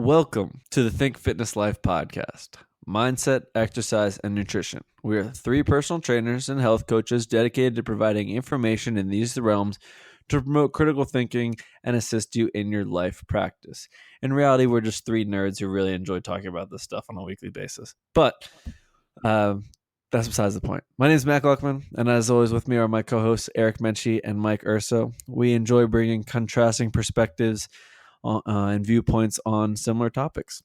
Welcome to the Think Fitness Life podcast. Mindset, exercise, and nutrition. We are three personal trainers and health coaches dedicated to providing information in these realms to promote critical thinking and assist you in your life practice. In reality, we're just three nerds who really enjoy talking about this stuff on a weekly basis. But that's besides the point. My name is Matt Gluckman, and as always with me are my co-hosts Eric Menchie and Mike Urso. We enjoy bringing contrasting perspectives and viewpoints on similar topics.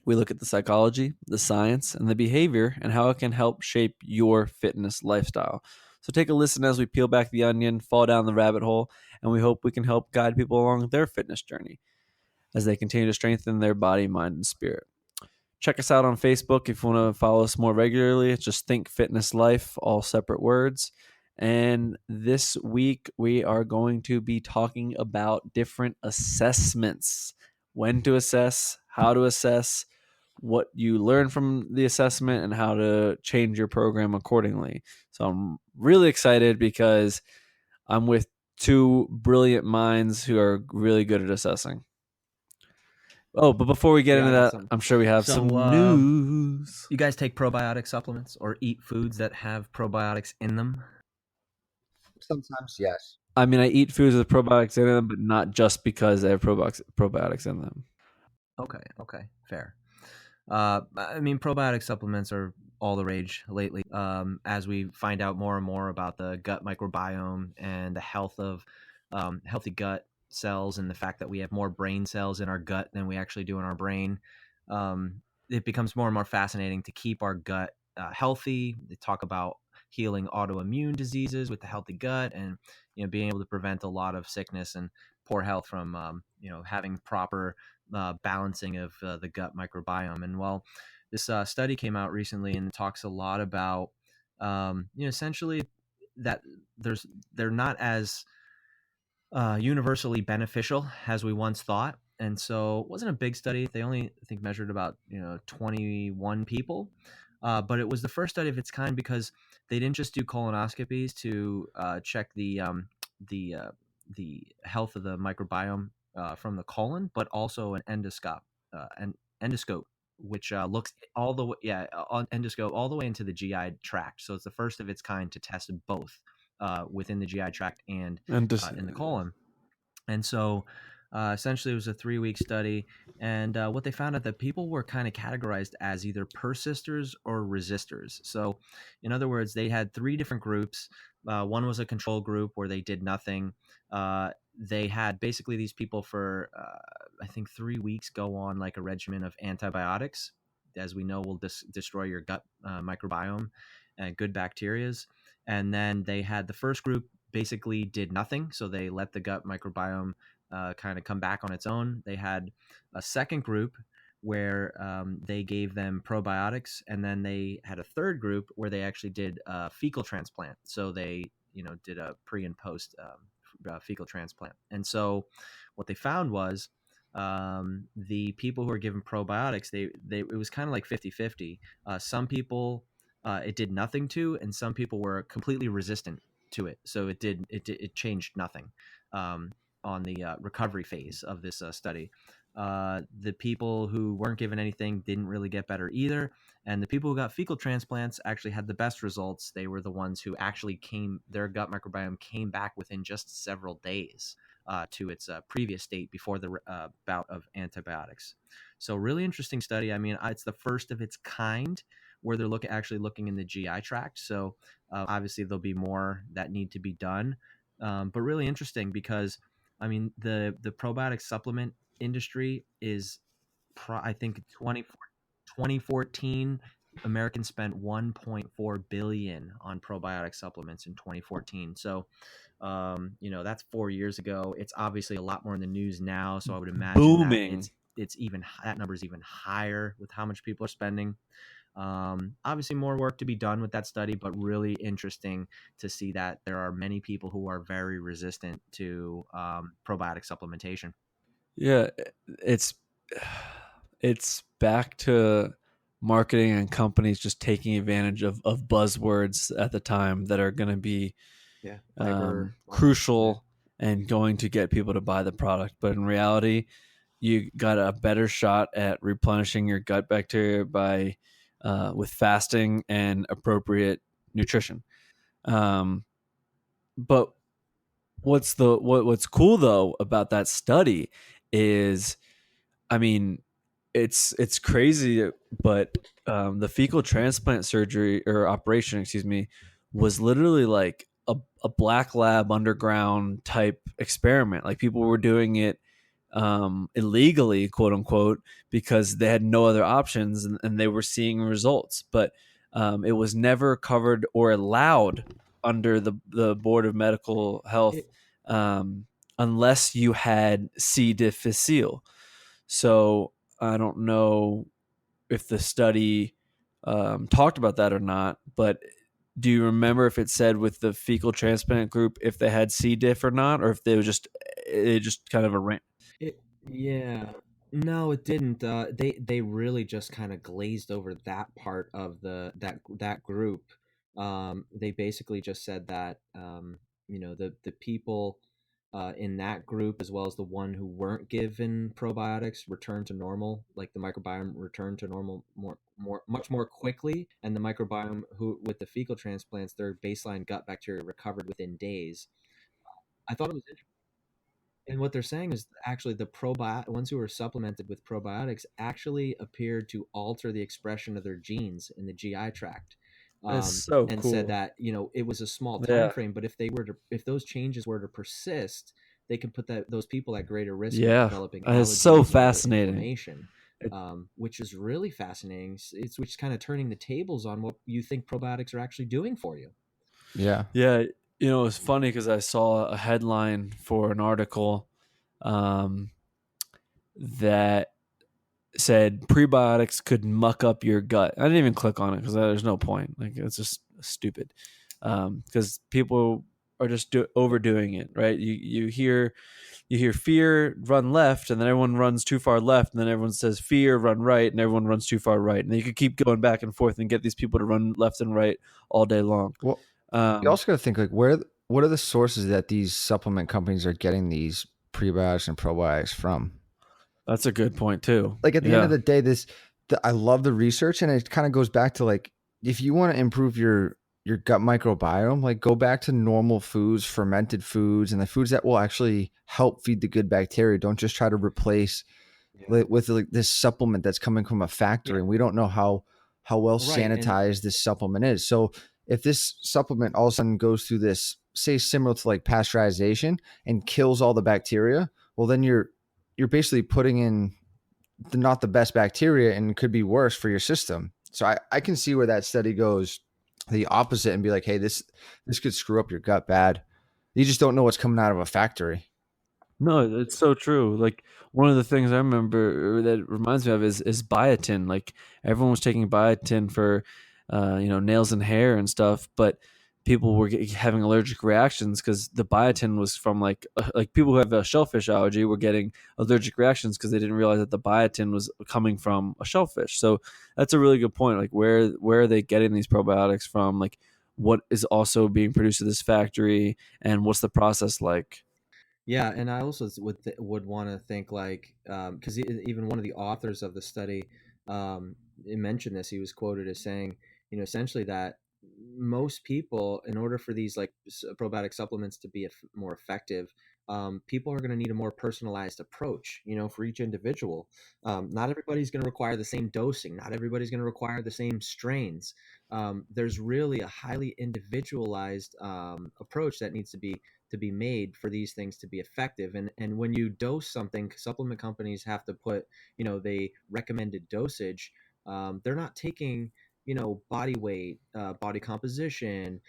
We look at the psychology, the science, and the behavior and how it can help shape your fitness lifestyle. So take a listen as we peel back the onion, fall down the rabbit hole, and we hope we can help guide people along their fitness journey as they continue to strengthen their body, mind, and spirit. Check us out on Facebook if you want to follow us more regularly. It's just Think Fitness Life, all separate words. And this week we are going to be talking about different assessments, when to assess, how to assess, what you learn from the assessment, and how to change your program accordingly. So I'm really excited because I'm with two brilliant minds who are really good at assessing. Oh, but before we get into that, I'm sure we have some news. You guys take probiotic supplements or eat foods that have probiotics in them? Sometimes, yes. I mean, I eat foods with probiotics in them, but not just because they have probiotics in them. Okay, fair. I mean, probiotic supplements are all the rage lately. As we find out more and more about the gut microbiome and the health of healthy gut cells, and the fact that we have more brain cells in our gut than we actually do in our brain, it becomes more and more fascinating to keep our gut healthy. They talk about healing autoimmune diseases with the healthy gut, and being able to prevent a lot of sickness and poor health from having proper balancing of the gut microbiome. And well, this study came out recently and talks a lot about essentially that they're not as universally beneficial as we once thought. And so it wasn't a big study. They only, I think, measured about 21 people, but it was the first study of its kind because they didn't just do colonoscopies to check the health of the microbiome from the colon, but also an endoscope, which looks all the way, on endoscope all the way into the GI tract. So it's the first of its kind to test both within the GI tract and in the colon. And so essentially it was a 3-week study, and what they found out that people were kind of categorized as either persisters or resistors. So in other words, they had 3 different groups. One was a control group where they did nothing. They had basically these people for I think 3 weeks go on like a regimen of antibiotics, as we know will destroy your gut microbiome and good bacterias. And then they had the first group basically did nothing, so they let the gut microbiome kind of come back on its own. They had a second group where they gave them probiotics, and then they had a third group where they actually did fecal transplant. So they did a pre and post fecal transplant. And so what they found was the people who were given probiotics, it was kind of like 50-50. Some people it did nothing to, and some people were completely resistant to it. So it changed nothing on the recovery phase of this study. The people who weren't given anything didn't really get better either, and the people who got fecal transplants actually had the best results. They were the ones who actually their gut microbiome came back within just several days to its previous state before the bout of antibiotics. So really interesting study. I mean, it's the first of its kind where they're actually looking in the GI tract. So obviously there'll be more that need to be done, but really interesting because I mean the probiotic supplement industry is I think 2014 Americans spent 1.4 billion on probiotic supplements in 2014. So that's 4 years ago. It's obviously a lot more in the news now, so I would imagine booming. that it's even, that number is even higher with how much people are spending. Obviously more work to be done with that study, but really interesting to see that there are many people who are very resistant to probiotic supplementation. Yeah, it's back to marketing and companies just taking advantage of buzzwords at the time that are going to be crucial and going to get people to buy the product. But in reality, you got a better shot at replenishing your gut bacteria by with fasting and appropriate nutrition. But what's cool though about that study is, I mean, it's crazy, but the fecal transplant surgery or operation, excuse me, was literally like a black lab underground type experiment. Like people were doing it illegally, quote unquote, because they had no other options and they were seeing results. But it was never covered or allowed under the Board of Medical Health It, um, unless you had C. difficile. So I don't know if the study talked about that or not, but do you remember if it said with the fecal transplant group if they had C. diff or not, or if they was just it just kind of a rant? It yeah. No, it didn't. They really just kind of glazed over that part of that group. They basically just said that the people in that group, as well as the one who weren't given probiotics, returned to normal. Like the microbiome returned to normal much more quickly, and the microbiome who with the fecal transplants, their baseline gut bacteria recovered within days. I thought it was interesting. And what they're saying is actually the probiotic ones who were supplemented with probiotics actually appeared to alter the expression of their genes in the GI tract, That's so and said cool. that it was a small time Yeah, frame, but if those changes were to persist, they can put those people at greater risk of yeah, developing it's so allergies and other fascinating. inflammation, It, which is really fascinating. It's which is kind of turning the tables on what you think probiotics are actually doing for you. Yeah. yeah, it's funny because I saw a headline for an article um, that said prebiotics could muck up your gut. I didn't even click on it because there's no point. Like it's just stupid. Because people are just overdoing it, right? You hear fear, run left, and then everyone runs too far left, and then everyone says fear, run right, and everyone runs too far right, and then you could keep going back and forth and get these people to run left and right all day long. Well, you Um, also got to think like what are the sources that these supplement companies are getting these prebiotics and probiotics from? that's a good point too. Like at the end of Yeah. the day, I love the research, and it kind of goes back to like if you want to improve your gut microbiome, like go back to normal foods, fermented foods, and the foods that will actually help feed the good bacteria. Don't just try to replace Yeah. with like this supplement that's coming from a factory, Yeah. and we don't know how well Right. And sanitized this supplement is. So if this supplement all of a sudden goes through this, say similar to like pasteurization and kills all the bacteria, well then you're basically putting in not the best bacteria and could be worse for your system. So I can see where that study goes the opposite and be like, hey, this could screw up your gut bad. You just don't know what's coming out of a factory. No, it's so true. Like one of the things I remember that reminds me of is biotin. Like everyone was taking biotin for, nails and hair and stuff, but people were having allergic reactions because the biotin was from like people who have a shellfish allergy were getting allergic reactions because they didn't realize that the biotin was coming from a shellfish. So that's a really good point. Like where are they getting these probiotics from? Like what is also being produced at this factory, and what's the process like? yeah, and I also would want to think like because even one of the authors of the study he mentioned this. He was quoted as saying, essentially that most people, in order for these like probiotic supplements to be more effective, people are going to need a more personalized approach. For each individual, not everybody's going to require the same dosing. Not everybody's going to require the same strains. There's really a highly individualized approach that needs to be made for these things to be effective. And when you dose something, supplement companies have to put the recommended dosage. They're not taking body weight, body composition,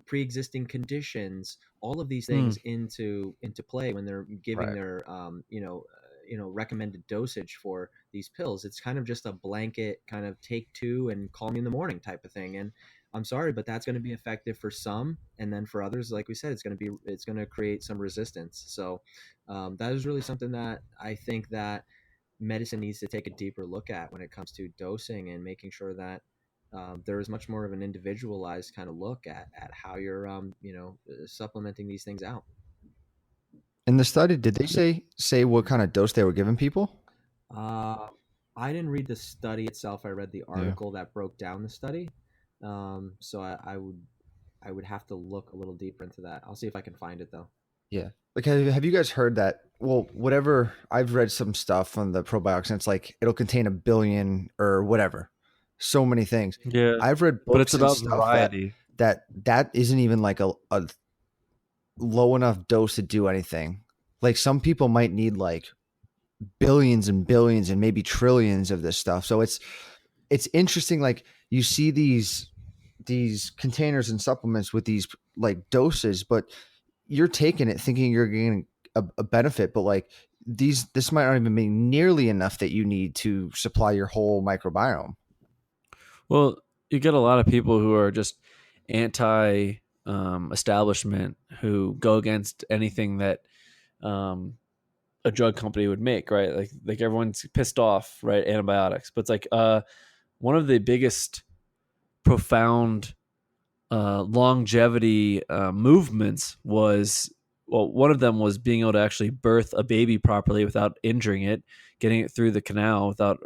pre-existing conditions, all of these Hmm. things into play when they're giving Right. their recommended dosage for these pills. It's kind of just a blanket kind of take two and call me in the morning type of thing. And I'm sorry, but that's going to be effective for some, and then for others, like we said, it's going to create some resistance. So that is really something that I think that medicine needs to take a deeper look at when it comes to dosing and making sure that there is much more of an individualized kind of look at how you're supplementing these things out. In the study, did they say what kind of dose they were giving people? I didn't read the study itself. I read the article that broke down the study. So I would have to look a little deeper into that. I'll see if I can find it though. Yeah. Like, have you guys heard that? Well, whatever, I've read some stuff on the probiotics, and it's like it'll contain 1 billion or whatever, so many things. Yeah, I've read but it's books and about stuff variety. that isn't even like a low enough dose to do anything. Like some people might need like billions and billions and maybe trillions of this stuff. So it's interesting. Like you see these containers and supplements with these like doses, but you're taking it thinking you're getting a benefit, but like this might not even be nearly enough that you need to supply your whole microbiome. Well, you get a lot of people who are just anti establishment who go against anything that a drug company would make, right? Like everyone's pissed off, right? Antibiotics, but it's like one of the biggest profound longevity movements was, well, one of them was being able to actually birth a baby properly without injuring it, getting it through the canal without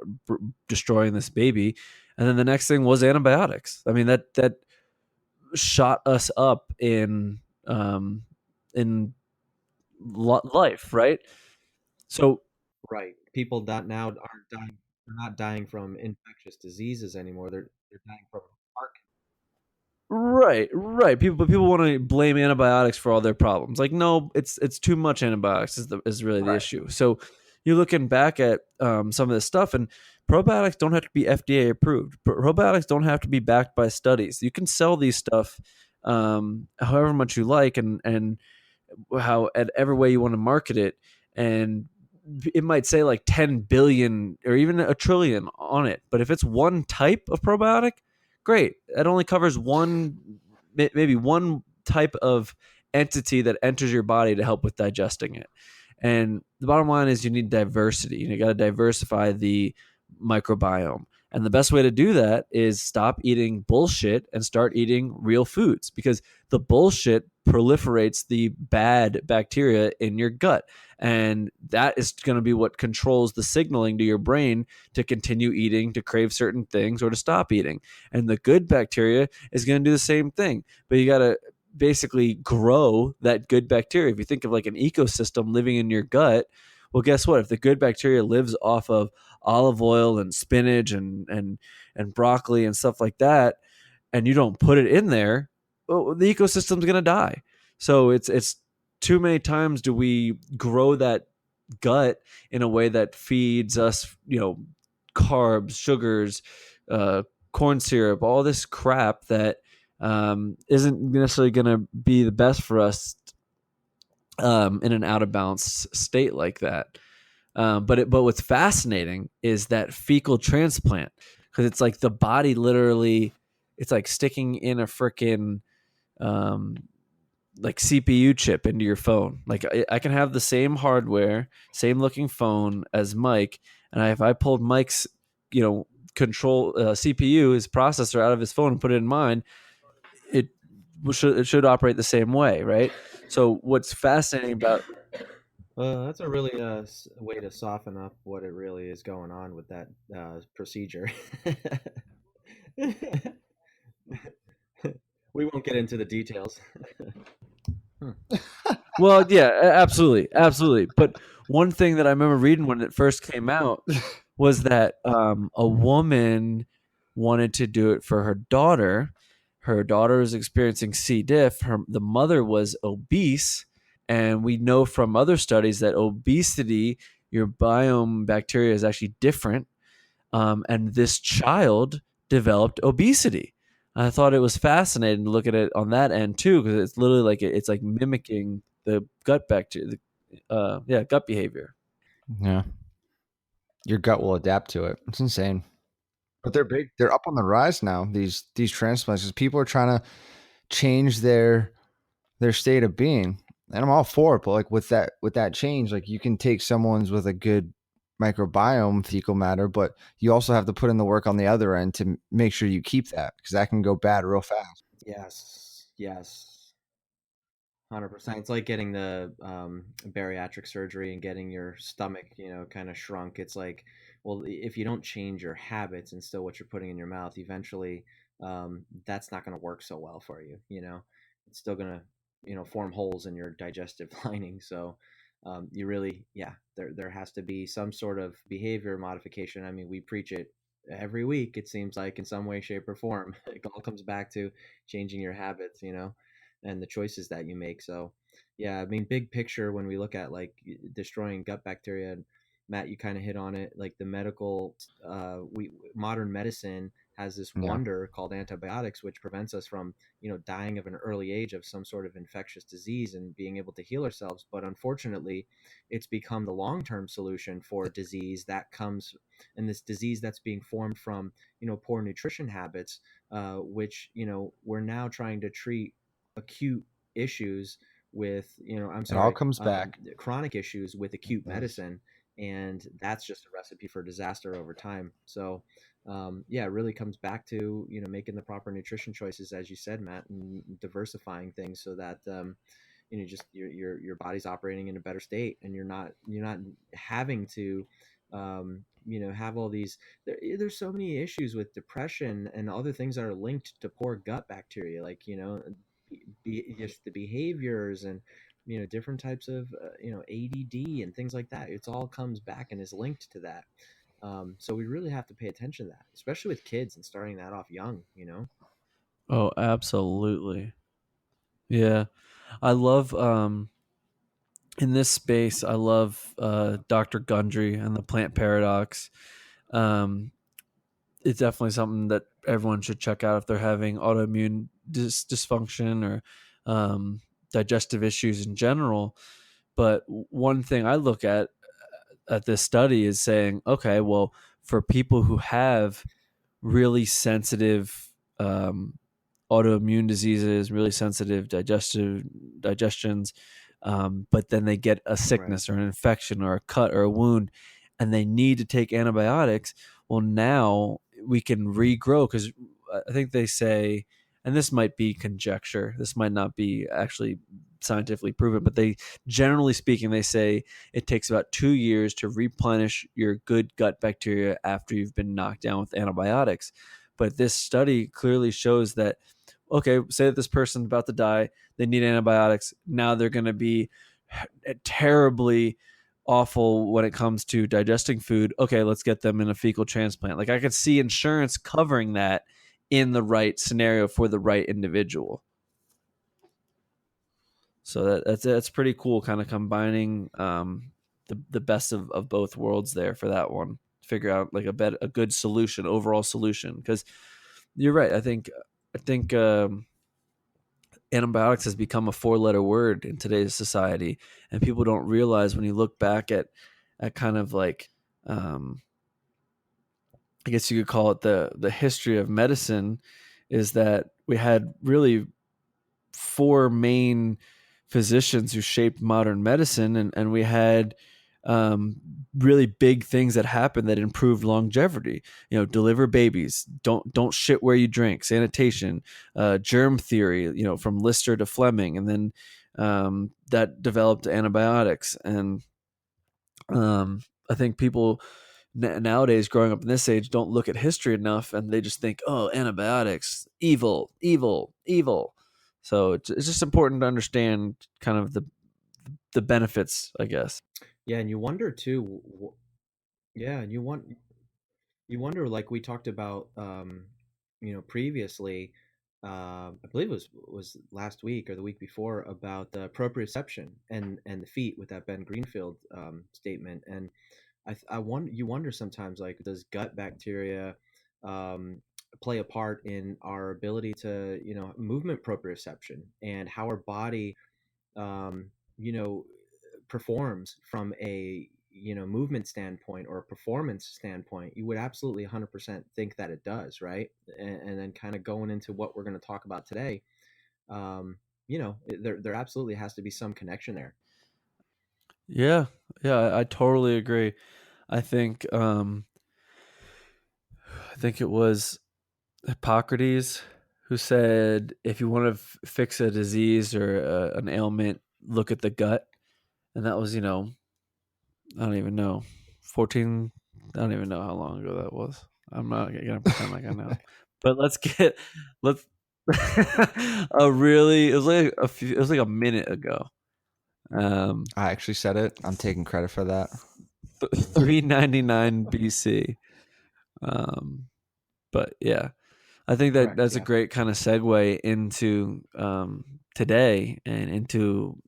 destroying this baby. And then the next thing was antibiotics. I mean, that shot us up in life, right? So Right. People that now aren't dying. They're not dying from infectious diseases anymore. They're dying from heart. right. People want to blame antibiotics for all their problems. Like, no, it's too much antibiotics is really the Right. issue. So you're looking back at some of this stuff, and probiotics don't have to be FDA approved. Probiotics don't have to be backed by studies. You can sell these stuff however much you like, and how at every way you want to market it, and it might say like 10 billion or even a trillion on it, but if it's one type of probiotic, great, it only covers maybe one type of entity that enters your body to help with digesting it. And the bottom line is you need diversity. You got to diversify the microbiome. And the best way to do that is stop eating bullshit and start eating real foods, because the bullshit proliferates the bad bacteria in your gut. And that is going to be what controls the signaling to your brain to continue eating, to crave certain things, or to stop eating. And the good bacteria is going to do the same thing. But you got to basically grow that good bacteria. If you think of like an ecosystem living in your gut, well, guess what? If the good bacteria lives off of olive oil and spinach and broccoli and stuff like that, and you don't put it in there, well, the ecosystem's going to die. So it's too many times do we grow that gut in a way that feeds us, carbs, sugars, corn syrup, all this crap that isn't necessarily going to be the best for us in an out of balance state like that. But what's fascinating is that fecal transplant, because it's like the body literally, it's like sticking in a freaking like CPU chip into your phone. Like I can have the same hardware, same looking phone as Mike, and if I pulled Mike's, control CPU, his processor out of his phone and put it in mine, it should operate the same way, right? So what's fascinating about That's a really way to soften up what it really is going on with that procedure. We won't get into the details. well, yeah, absolutely. But one thing that I remember reading when it first came out was that a woman wanted to do it for her daughter. Her daughter was experiencing C. diff. The mother was obese, and we know from other studies that obesity, your biome bacteria is actually different. And this child developed obesity. I thought it was fascinating to look at it on that end too, because it's literally like it's like mimicking the gut bacteria, gut behavior. Yeah. Your gut will adapt to it. It's insane. But they're big. They're up on the rise now. These transplants, because people are trying to change their state of being, and I'm all for it. But like with that change, like you can take someone's with a good microbiome, fecal matter, but you also have to put in the work on the other end to make sure you keep that, because that can go bad real fast. Yes, yes, 100%. It's like getting the bariatric surgery and getting your stomach, kind of shrunk. It's like, well, if you don't change your habits and still what you're putting in your mouth, eventually that's not going to work so well for you. It's still going to, form holes in your digestive lining. So you really, yeah, there has to be some sort of behavior modification. I mean, we preach it every week, it seems like, in some way, shape, or form. It all comes back to changing your habits, and the choices that you make. So, yeah, I mean, big picture, when we look at like destroying gut bacteria, and Matt, you kind of hit on it. Like the medical, we modern medicine has this Yeah. wonder called antibiotics, which prevents us from, dying of an early age of some sort of infectious disease and being able to heal ourselves. But unfortunately, it's become the long-term solution for disease that comes, and this disease that's being formed from, poor nutrition habits, which, we're now trying to treat acute issues with, It all comes back. chronic issues with acute Yes. medicine, and that's just a recipe for disaster over time. So yeah, it really comes back to, making the proper nutrition choices, as you said, Matt, and diversifying things so that just your body's operating in a better state, and you're not having to have all these, there's so many issues with depression and other things that are linked to poor gut bacteria, like, just the behaviors, and different types of ADD and things like that. It's all comes back and is linked to that. So we really have to pay attention to that, especially with kids and starting that off young. Oh, absolutely. Yeah. I love in this space, I love Dr. Gundry and the plant paradox. Um, it's definitely something that everyone should check out if they're having autoimmune dysfunction or digestive issues in general. But one thing I look at this study is saying, okay, well, for people who have really sensitive autoimmune diseases, really sensitive digestions, but then they get a Right. sickness or an infection or a cut or a wound, and they need to take antibiotics. Well, now we can regrow, because I think they say, and this might be conjecture, this might not be actually scientifically proven, but they, generally speaking, they say it takes about 2 years to replenish your good gut bacteria after you've been knocked down with antibiotics. But this study clearly shows that, okay, say that this person's about to die, they need antibiotics. Now they're going to be terribly awful when it comes to digesting food. Okay, let's get them in a fecal transplant. Like, I could see insurance covering that in the right scenario for the right individual. So that's pretty cool, kind of combining the best of both worlds there for that one. Figure out like a good solution, overall solution. Because you're right. I think antibiotics has become a 4-letter word in today's society, and people don't realize, when you look back at kind of like I guess you could call it the history of medicine, is that we had really 4 main physicians who shaped modern medicine, and we had um, really big things that happened that improved longevity. Deliver babies, don't shit where you drink, sanitation, germ theory. From Lister to Fleming, and then that developed antibiotics. And I think people nowadays, growing up in this age, don't look at history enough, and they just think, oh, antibiotics, evil, evil, evil. So it's just important to understand kind of the benefits, I guess. Yeah, and you wonder too. Yeah, and you wonder, like we talked about, previously. I believe it was last week or the week before, about the proprioception and the feet, with that Ben Greenfield statement. And you wonder sometimes, like, does gut bacteria um, play a part in our ability to, movement proprioception, and how our body um, you know performs from a, movement standpoint or a performance standpoint. You would absolutely 100% think that it does, right? And then kind of going into what we're going to talk about today, there absolutely has to be some connection there. Yeah, yeah, I totally agree. I think I think it was Hippocrates who said if you want to fix a disease or an ailment, look at the gut. And that was, I don't even know, 14. I don't even know how long ago that was. I'm not gonna pretend like I know. But let's it was like it was like a minute ago. I actually said it. I'm taking credit for that. 399 BC. But yeah, I think Correct, that's a yeah. great kind of segue into today and into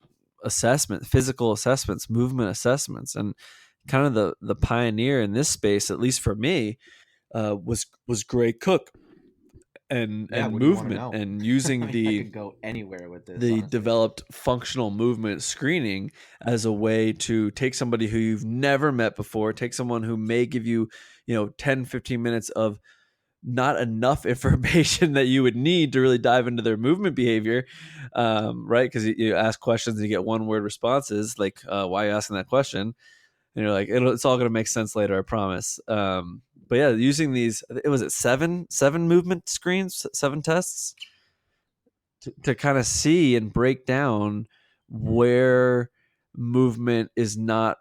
physical assessments, movement assessments, and kind of the pioneer in this space, at least for me, was Gray Cook and Yeah, what do you want to movement know? and I using mean, I could go anywhere with this, the honestly. developed functional movement screening as a way to take somebody who you've never met before, take someone who may give you, 10, 15 minutes of not enough information that you would need to really dive into their movement behavior, right? Because you ask questions and you get one word responses, like, why are you asking that question? And you're like, it's all going to make sense later, I promise. But yeah, using these, it was seven movement screens, 7 tests to kind of see and break down where movement is not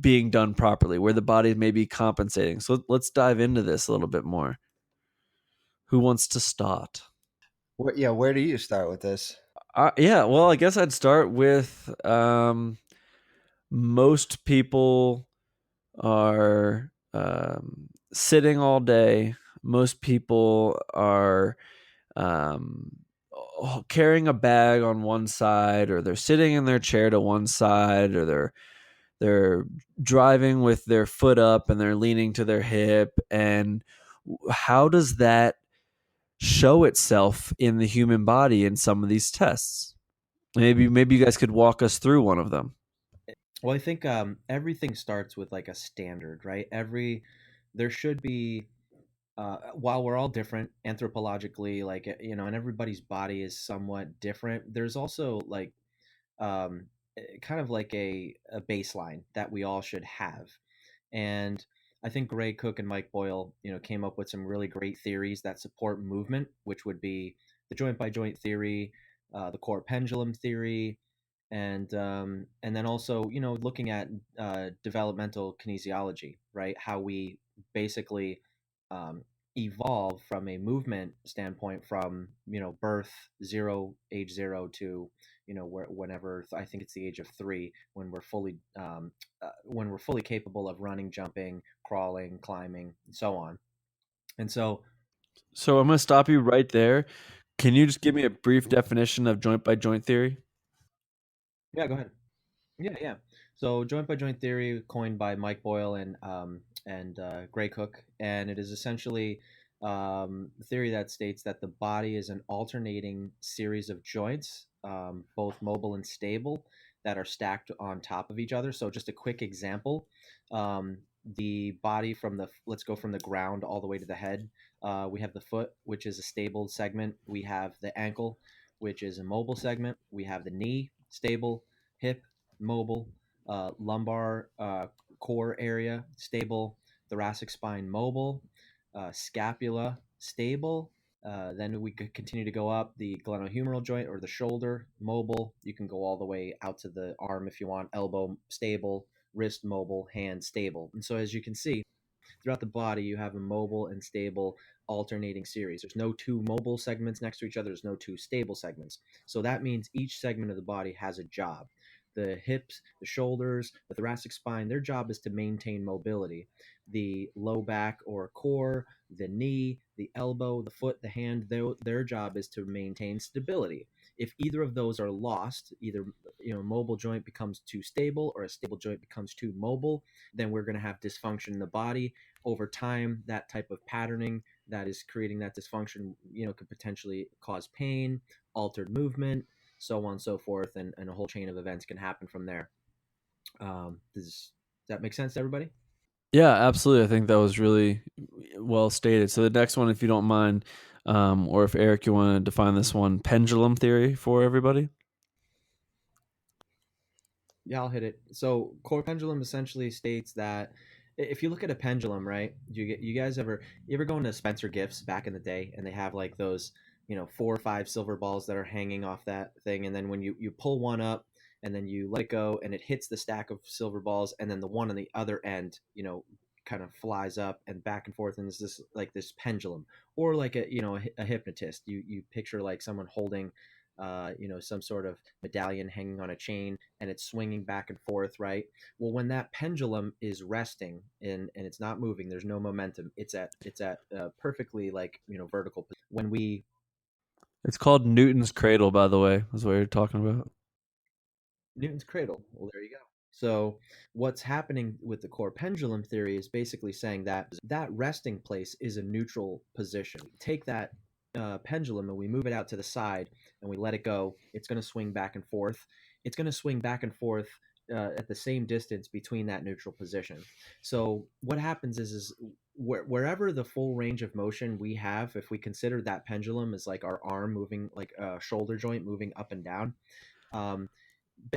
being done properly, where the body may be compensating. So let's dive into this a little bit more. Who wants to start? Where do you start with this? Yeah, well, I guess I'd start with most people are sitting all day. Most people are um, carrying a bag on one side, or they're sitting in their chair to one side, or they're driving with their foot up and they're leaning to their hip. And how does that show itself in the human body in some of these tests? Maybe you guys could walk us through one of them. Well, I think everything starts with like a standard, right? There should be, while we're all different anthropologically, like, and everybody's body is somewhat different, there's also like kind of like a baseline that we all should have. And I think Gray Cook and Mike Boyle, came up with some really great theories that support movement, which would be the joint by joint theory, the core pendulum theory, and then also, looking at developmental kinesiology, right? How we basically um, evolve from a movement standpoint from birth, age zero to whenever, I think it's the age of 3, when we're fully capable of running, jumping, crawling, climbing, and so on. And so, So I'm going to stop you right there. Can you just give me a brief definition of joint by joint theory? yeah, go ahead. Yeah, yeah. So joint by joint theory, coined by Mike Boyle and Gray Cook, and it is essentially the theory that states that the body is an alternating series of joints, both mobile and stable, that are stacked on top of each other. So just a quick example: the body let's go from the ground all the way to the head. We have the foot, which is a stable segment. We have the ankle, which is a mobile segment. We have the knee, stable. Hip, mobile, lumbar core area, stable, thoracic spine, mobile, scapula, stable. Then we could continue to go up the glenohumeral joint or the shoulder, mobile. You can go all the way out to the arm if you want, elbow, stable, wrist, mobile, hand, stable. And so, as you can see, throughout the body, you have a mobile and stable alternating series. There's no two mobile segments next to each other. There's no two stable segments. So that means each segment of the body has a job. The hips, the shoulders, the thoracic spine, their job is to maintain mobility. The low back or core, the knee, the elbow, the foot, the hand, their job is to maintain stability. If either of those are lost, either mobile joint becomes too stable or a stable joint becomes too mobile, then we're going to have dysfunction in the body. Over time, that type of patterning that is creating that dysfunction, could potentially cause pain, altered movement, so on and so forth, and a whole chain of events can happen from there. Does that make sense to everybody? Yeah, absolutely. I think that was really well stated. So the next one, if you don't mind, or if Eric, you want to define this one, pendulum theory for everybody. Yeah, I'll hit it. So core pendulum essentially states that if you look at a pendulum, right? You guys you ever go into Spencer Gifts back in the day, and they have like those 4 or 5 silver balls that are hanging off that thing, and then when you pull one up and then you let it go and it hits the stack of silver balls, and then the one on the other end, kind of flies up and back and forth, and it's this like this pendulum, or like a hypnotist. You picture like someone holding some sort of medallion hanging on a chain, and it's swinging back and forth, right? Well, when that pendulum is resting and it's not moving, there's no momentum. It's at perfectly like vertical. When we It's called Newton's cradle, by the way. That's what you're talking about. Newton's cradle. Well, there you go. So, what's happening with the core pendulum theory is basically saying that that resting place is a neutral position. Take that pendulum and we move it out to the side and we let it go. It's going to swing back and forth. It's going to swing back and forth at the same distance between that neutral position. So, what happens is wherever the full range of motion we have, if we consider that pendulum as like our arm moving, like a shoulder joint moving up and down, um,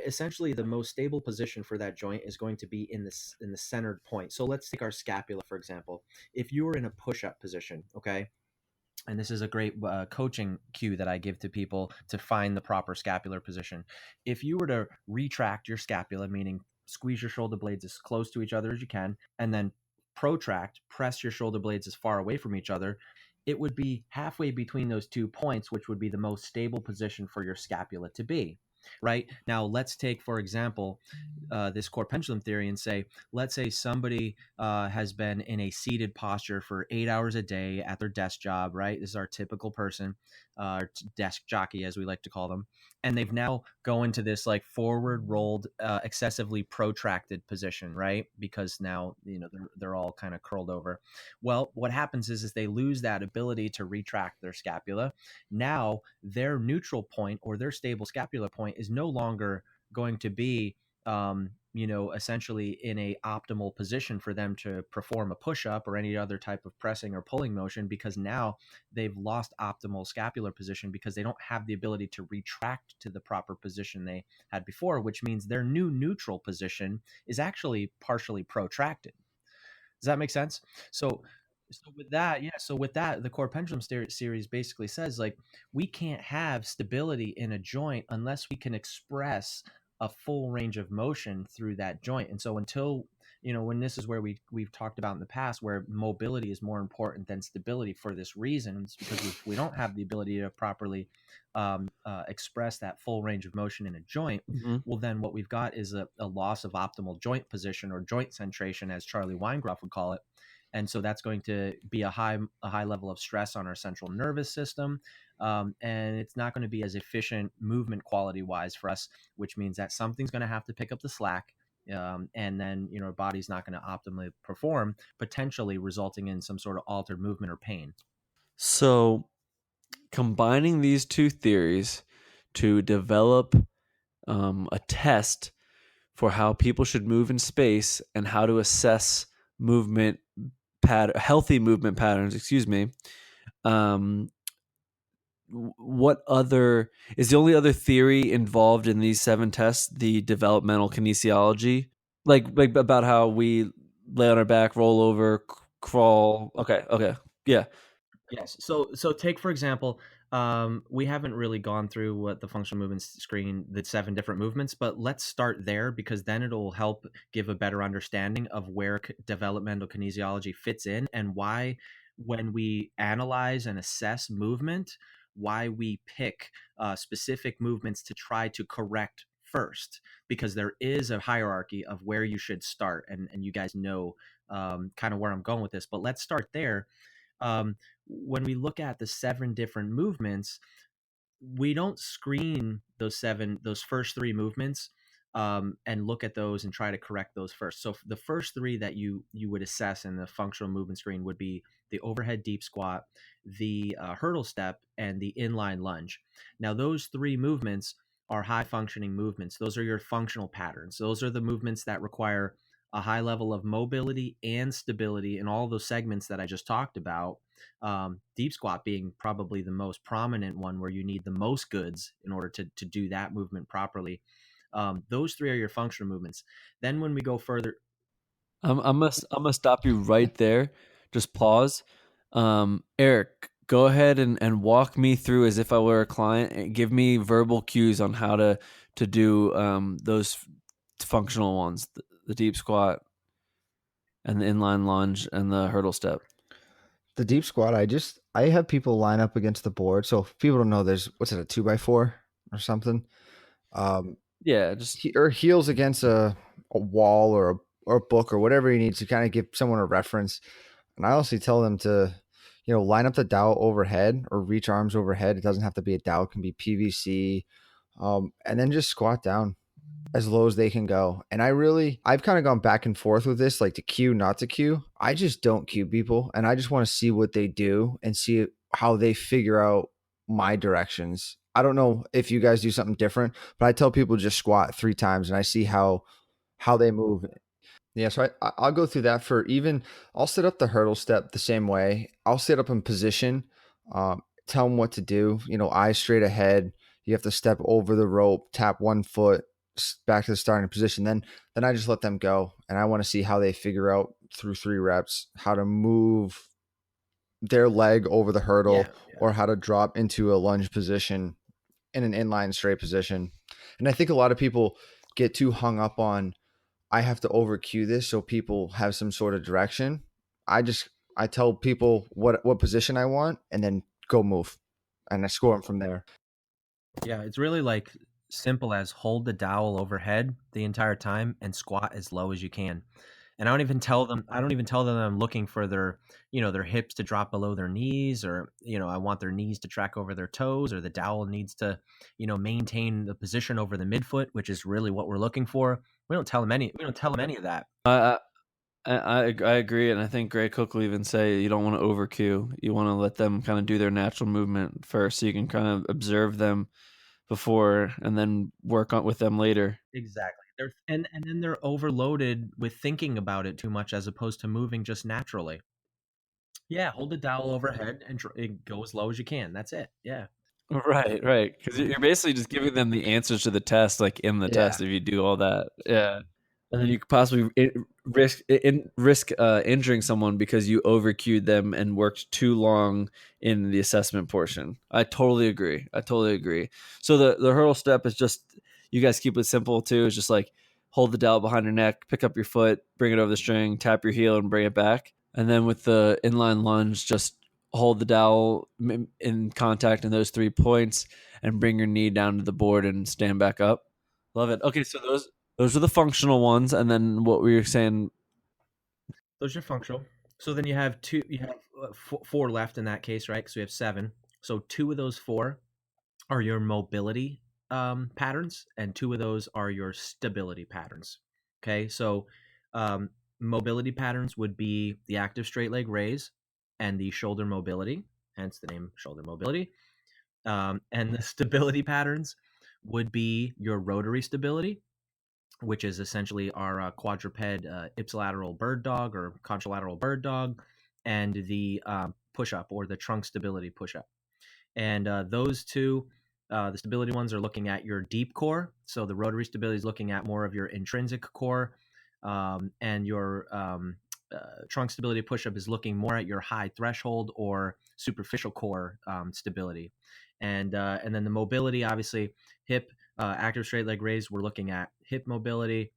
essentially the most stable position for that joint is going to be in the centered point. So let's take our scapula for example. If you were in a push-up position, okay, and this is a great coaching cue that I give to people to find the proper scapular position. If you were to retract your scapula, meaning squeeze your shoulder blades as close to each other as you can, and then protract, press your shoulder blades as far away from each other, it would be halfway between those 2 points, which would be the most stable position for your scapula to be. Right now, let's take, for example, this core pendulum theory and say, let's say somebody has been in a seated posture for 8 hours a day at their desk job, right? This is our typical person, desk jockey, as we like to call them. And they've now go into this like forward rolled, excessively protracted position, right? Because now, they're all kind of curled over. Well, what happens is they lose that ability to retract their scapula. Now their neutral point or their stable scapular point is no longer going to be essentially in a optimal position for them to perform a push-up or any other type of pressing or pulling motion, because now they've lost optimal scapular position because they don't have the ability to retract to the proper position they had before, which means their new neutral position is actually partially protracted. Does that make sense? So with that, yeah. So with that, the core pendulum series basically says like we can't have stability in a joint unless we can express a full range of motion through that joint. And so until when this is where we've talked about in the past, where mobility is more important than stability for this reason, it's because if we don't have the ability to properly express that full range of motion in a joint, well, then what we've got is a loss of optimal joint position or joint centration, as Charlie Weingroff would call it. And so that's going to be a high level of stress on our central nervous system, and it's not going to be as efficient movement quality wise for us, which means that something's going to have to pick up the slack, and then our body's not going to optimally perform, potentially resulting in some sort of altered movement or pain. So combining these two theories to develop a test for how people should move in space and how to assess healthy movement patterns, what other is the only other theory involved in these 7 tests the developmental kinesiology, like about how we lay on our back, roll over, crawl? Okay, yeah. Yes. So take for example, we haven't really gone through what the functional movements screen, the 7 different movements, but let's start there because then it'll help give a better understanding of where developmental kinesiology fits in and why, when we analyze and assess movement, why we pick specific movements to try to correct first, because there is a hierarchy of where you should start, and you guys know kind of where I'm going with this, but let's start there. When we look at the 7 different movements, we don't screen those first 3 movements, and look at those and try to correct those first. So the first 3 that you would assess in the functional movement screen would be the overhead deep squat, the hurdle step, and the inline lunge. Now those 3 movements are high functioning movements. Those are your functional patterns. Those are the movements that require a high level of mobility and stability in all those segments that I just talked about. Deep squat being probably the most prominent one, where you need the most goods in order to do that movement properly. Those 3 are your functional movements. Then when we go further, I'm gonna stop you right there. Just pause. Eric, go ahead and walk me through as if I were a client and give me verbal cues on how to do those functional ones, the deep squat and the inline lunge and the hurdle step. The deep squat, I have people line up against the board. So if people don't know, there's what's it, a 2x4 or something. Yeah, just Or heels against a wall or a book or whatever he needs to kind of give someone a reference. And I also tell them to, line up the dowel overhead or reach arms overhead. It doesn't have to be a dowel; it can be PVC, and then just squat down as low as they can go. And I've kind of gone back and forth with this, like to cue, not to cue. I just don't cue people, and I just want to see what they do and see how they figure out my directions. I don't know if you guys do something different, but I tell people just squat 3 times, and I see how they move. Yeah, so I'll go through that for even. I'll set up the hurdle step the same way. I'll sit up in position, tell them what to do. Eyes straight ahead. You have to step over the rope, tap one foot back to the starting position. Then I just let them go, and I want to see how they figure out through 3 reps how to move their leg over the hurdle or how to drop into a lunge position in an inline straight position. And I think a lot of people get too hung up on I have to over cue this so people have some sort of direction. I tell people what position I want and then go move, and I score them from there. Yeah, it's really like simple as hold the dowel overhead the entire time and squat as low as you can. And I don't even tell them I'm looking for their, their hips to drop below their knees, or, I want their knees to track over their toes, or the dowel needs to, maintain the position over the midfoot, which is really what we're looking for. We don't tell them any of that. I agree, and I think Gray Cook will even say you don't want to over cue. You want to let them kind of do their natural movement first, so you can kind of observe them before and then work on with them later. Exactly. And then they're overloaded with thinking about it too much as opposed to moving just naturally. Yeah, hold the dowel overhead and go as low as you can. That's it. Yeah. Right, because you're basically just giving them the answers to the test, like in the test. If you do all that, yeah, and then you could possibly risk injuring someone because you over cued them and worked too long in the assessment portion. I totally agree. So the hurdle step is just, you guys keep it simple too. It's just like hold the dowel behind your neck, pick up your foot, bring it over the string, tap your heel, and bring it back. And then with the inline lunge, just hold the dowel in contact in those 3 points and bring your knee down to the board and stand back up. Love it. Okay, so those are the functional ones, and then what we were saying. Those are functional. So then you have four left in that case, right? Because we have 7. So 2 of those 4 are your mobility patterns, and 2 of those are your stability patterns. Okay, so mobility patterns would be the active straight leg raise and the shoulder mobility, hence the name shoulder mobility. And the stability patterns would be your rotary stability, which is essentially our quadruped ipsilateral bird dog or contralateral bird dog, and the push up or the trunk stability push up. And those two, the stability ones are looking at your deep core. So the rotary stability is looking at more of your intrinsic core, and your trunk stability push-up is looking more at your high threshold or superficial core stability. And then the mobility, obviously, hip active straight leg raise. We're looking at hip mobility.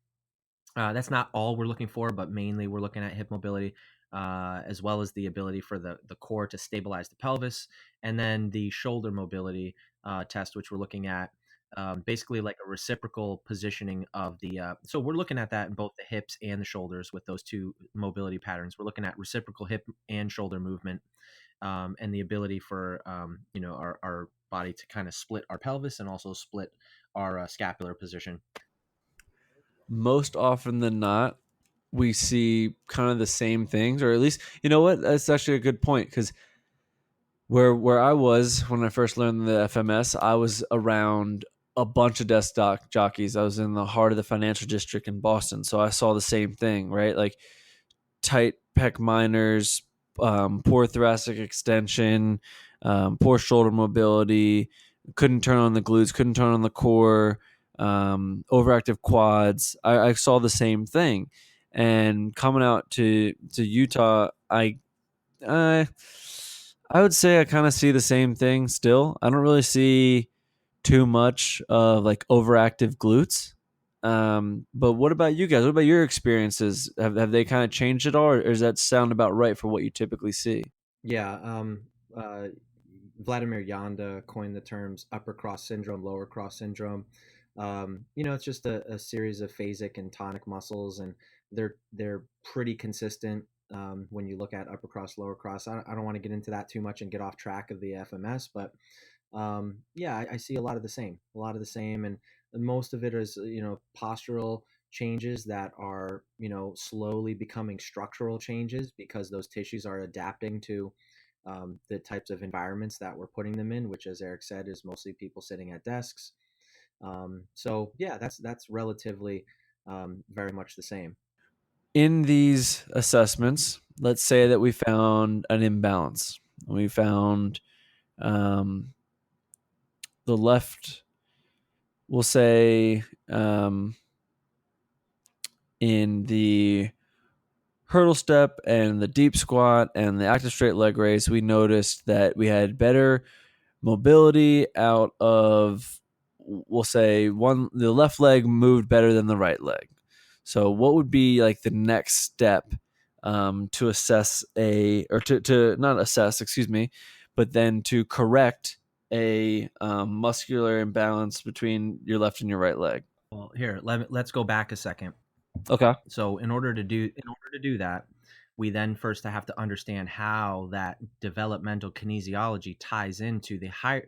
That's not all we're looking for, but mainly we're looking at hip mobility, as well as the ability for the core to stabilize the pelvis. And then the shoulder mobility test, which we're looking at basically like a reciprocal positioning of the. So we're looking at that in both the hips and the shoulders with those 2 mobility patterns. We're looking at reciprocal hip and shoulder movement, and the ability for our body to kind of split our pelvis and also split our scapular position. Most often than not, we see kind of the same things, or at least, you know what? That's actually a good point, because where I was when I first learned the FMS, I was around a bunch of desk jockeys. I was in the heart of the financial district in Boston, so I saw the same thing, right? Like tight pec minors, poor thoracic extension, poor shoulder mobility, couldn't turn on the glutes, couldn't turn on the core, overactive quads. I saw the same thing, and coming out to Utah, I I would say I kind of see the same thing still. I don't really see too much of like overactive glutes. But what about you guys? What about your experiences? Have they kind of changed at all, or does that sound about right for what you typically see? Yeah, Vladimir Yanda coined the terms upper cross syndrome, lower cross syndrome. It's just a series of phasic and tonic muscles, and they're pretty consistent when you look at upper cross, lower cross. I don't want to get into that too much and get off track of the FMS, but yeah, I see a lot of the same, and most of it is postural changes that are slowly becoming structural changes because those tissues are adapting to the types of environments that we're putting them in, which, as Eric said, is mostly people sitting at desks. So yeah, that's relatively very much the same. In these assessments, let's say that we found an imbalance. We found um, the left, we'll say, in the hurdle step and the deep squat and the active straight leg raise, we noticed that we had better mobility out of, we'll say, the left leg moved better than the right leg. So what would be like the next step to assess to not assess, excuse me, but then to correct a muscular imbalance between your left and your right leg? Well, here let's go back a second. Okay. So in order to do that, we then first have to understand how that developmental kinesiology ties into the high.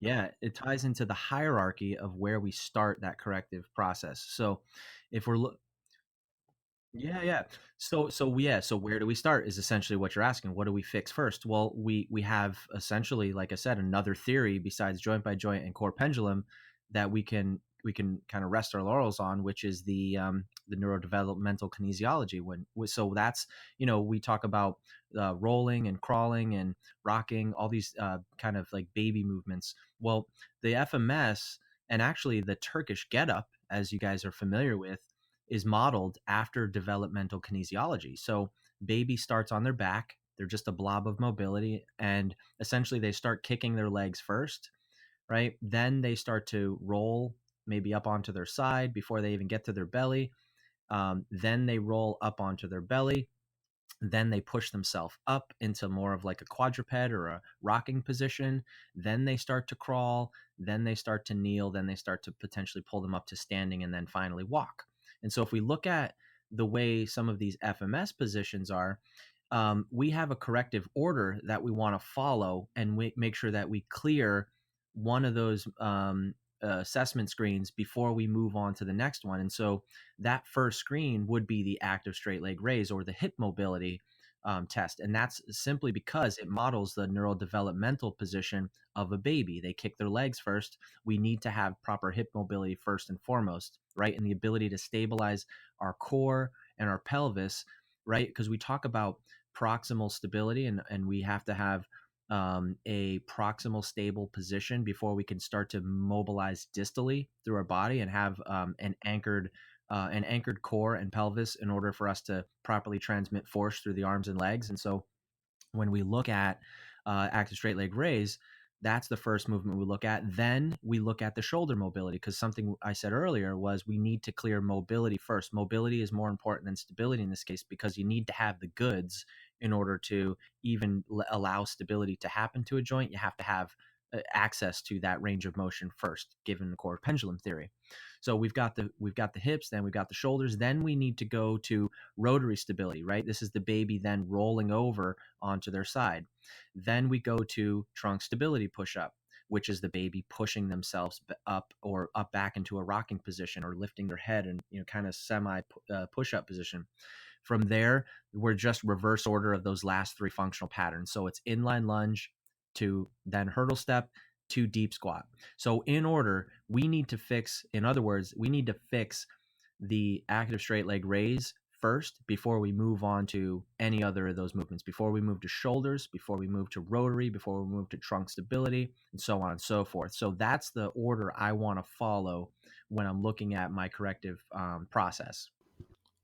Yeah, it ties into the hierarchy of where we start that corrective process. So if we're look yeah, yeah. So where do we start is essentially what you're asking. What do we fix first? Well, we have essentially, like I said, another theory besides joint by joint and core pendulum that we can kind of rest our laurels on, which is the neurodevelopmental kinesiology. So that's we talk about rolling and crawling and rocking, all these kind of like baby movements. Well, the FMS and actually the Turkish get up, as you guys are familiar with, is modeled after developmental kinesiology. So baby starts on their back, they're just a blob of mobility, and essentially they start kicking their legs first, right? Then they start to roll maybe up onto their side before they even get to their belly. Then they roll up onto their belly. Then they push themselves up into more of like a quadruped or a rocking position. Then they start to crawl. Then they start to kneel. Then they start to potentially pull them up to standing and then finally walk. And so if we look at the way some of these FMS positions are, we have a corrective order that we want to follow and make sure that we clear one of those assessment screens before we move on to the next one. And so that first screen would be the active straight leg raise or the hip mobility test. And that's simply because it models the neurodevelopmental position of a baby. They kick their legs first. We need to have proper hip mobility first and foremost, right? And the ability to stabilize our core and our pelvis, right? Because we talk about proximal stability, and we have to have a proximal stable position before we can start to mobilize distally through our body and have an anchored core and pelvis in order for us to properly transmit force through the arms and legs. And so when we look at active straight leg raise, that's the first movement we look at. Then we look at the shoulder mobility, because something I said earlier was we need to clear mobility first. Mobility is more important than stability in this case because you need to have the goods in order to even allow stability to happen to a joint. You have to have access to that range of motion first, given the core pendulum theory. So we've got the hips, then we've got the shoulders, then we need to go to rotary stability, right? This is the baby then rolling over onto their side. Then we go to trunk stability push up, which is the baby pushing themselves up or up back into a rocking position or lifting their head and kind of semi push up position. From there, we're just reverse order of those last three functional patterns. So it's inline lunge to then hurdle step to deep squat. So in order, in other words, we need to fix the active straight leg raise first before we move on to any other of those movements, before we move to shoulders, before we move to rotary, before we move to trunk stability, and so on and so forth. So that's the order I want to follow when I'm looking at my corrective process.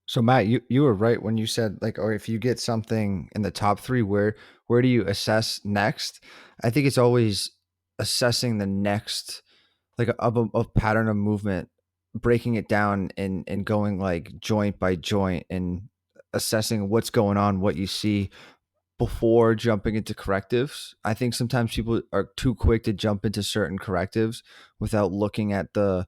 So Matt, you were right when you said like, or if you get something in the top three, where do you assess next? I think it's always assessing the next like a pattern of movement, breaking it down and going like joint by joint and assessing what's going on, what you see before jumping into correctives. I think sometimes people are too quick to jump into certain correctives without looking at the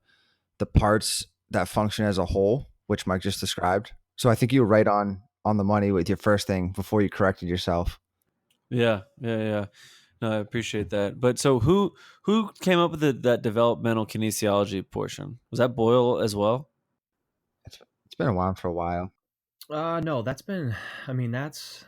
parts that function as a whole, which Mike just described. So I think you were right on the money with your first thing before you corrected yourself. Yeah, yeah, yeah. No, I appreciate that. But so who came up with that developmental kinesiology portion? Was that Boyle as well? It's been around for a while. No, that's been. I mean, that's.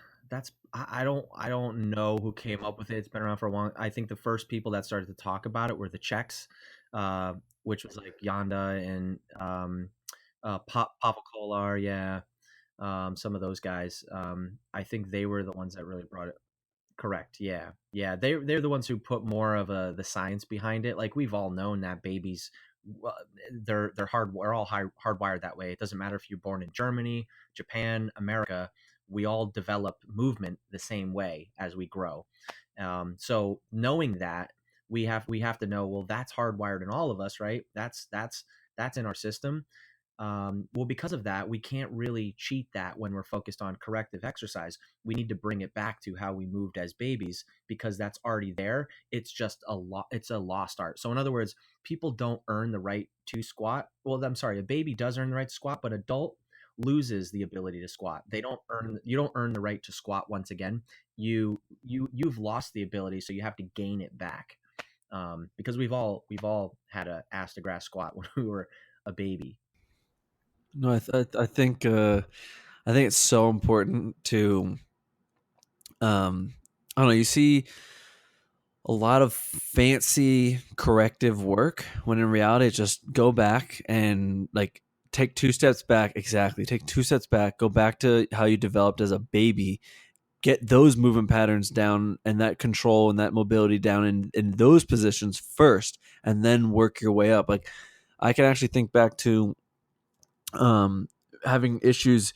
I don't know who came up with it. It's been around for a while. I think the first people that started to talk about it were the Czechs, uh, which was like Yanda and Papa Kolar, yeah, some of those guys. I think they were the ones that really brought it. Correct. Yeah. Yeah. They're the ones who put more of the science behind it. Like we've all known that babies, well, they're hard. We're all hardwired that way. It doesn't matter if you're born in Germany, Japan, America. We all develop movement the same way as we grow. So knowing that we have to know. Well, that's hardwired in all of us, right? That's in our system. Well, because of that, we can't really cheat that when we're focused on corrective exercise. We need to bring it back to how we moved as babies because that's already there. It's just it's a lost art. So in other words, people don't earn the right to squat. Well, I'm sorry, a baby does earn the right to squat, but adult loses the ability to squat. You don't earn the right to squat once again. You've lost the ability, so you have to gain it back. Because we've all had a ass to grass squat when we were a baby. No, I think it's so important to I don't know, you see a lot of fancy corrective work when in reality it's just go back and like take two steps back. Exactly. Take two steps back, go back to how you developed as a baby, get those movement patterns down and that control and that mobility down in those positions first, and then work your way up. Like I can actually think back to um having issues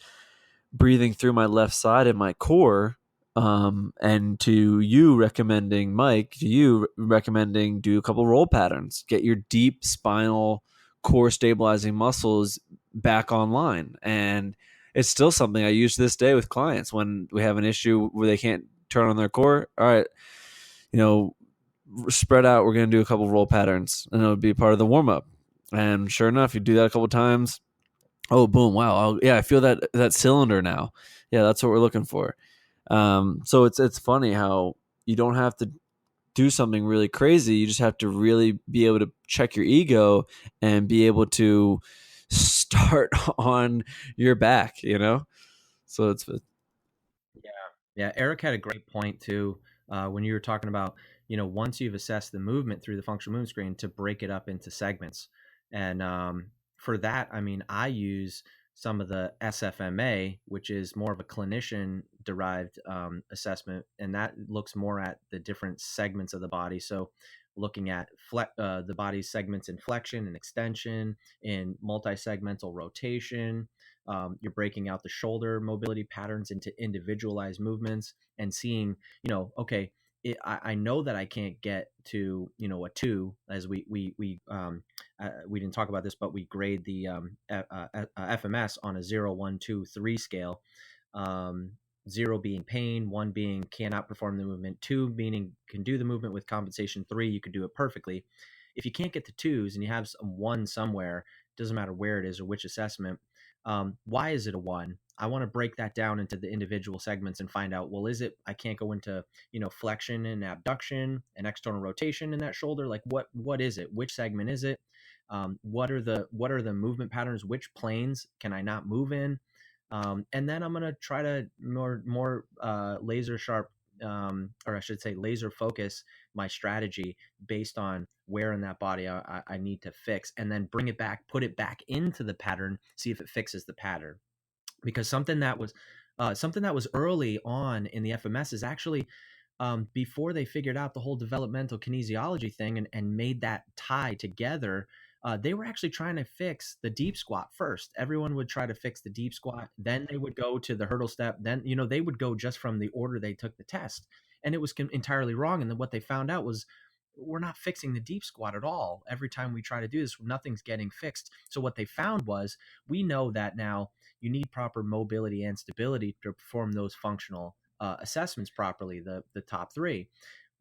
breathing through my left side in my core, and to you recommending Mike, to you recommending do a couple roll patterns, get your deep spinal core stabilizing muscles back online. And it's still something I use to this day with clients when we have an issue where they can't turn on their core. All right, you know, spread out, we're going to do a couple roll patterns and it'll be part of the warm up. And sure enough, you do that a couple times. Oh, boom! Wow. Yeah, I feel that cylinder now. Yeah, that's what we're looking for. So it's funny how you don't have to do something really crazy. You just have to really be able to check your ego and be able to start on your back. So Yeah, yeah. Eric had a great point too when you were talking about once you've assessed the movement through the functional movement screen to break it up into segments, and for that, I mean, I use some of the SFMA, which is more of a clinician derived assessment, and that looks more at the different segments of the body. So looking at the body's segments in flexion and extension, in multi-segmental rotation, you're breaking out the shoulder mobility patterns into individualized movements and seeing, okay, I know that I can't get to a two as we didn't talk about this, but we grade the FMS on a 0, 1, 2, 3 scale. Um, 0 being pain, 1 being cannot perform the movement, 2 meaning can do the movement with compensation, 3 you could do it perfectly. If you can't get to twos and you have some one somewhere, doesn't matter where it is or which assessment, why is it a 1? I want to break that down into the individual segments and find out, well, is it I can't go into flexion and abduction and external rotation in that shoulder? Like what is it? Which segment is it? What are the movement patterns? Which planes can I not move in? And then I'm gonna try to more laser sharp, or I should say laser focus my strategy based on where in that body I need to fix, and then bring it back, put it back into the pattern, see if it fixes the pattern. Because something that was early on in the FMS is actually before they figured out the whole developmental kinesiology thing and made that tie together. they were actually trying to fix the deep squat first. Everyone would try to fix the deep squat, then they would go to the hurdle step. Then, they would go just from the order they took the test, and it was entirely wrong. And then what they found out was we're not fixing the deep squat at all. Every time we try to do this, nothing's getting fixed. So what they found was we know that now you need proper mobility and stability to perform those functional assessments properly, the top three.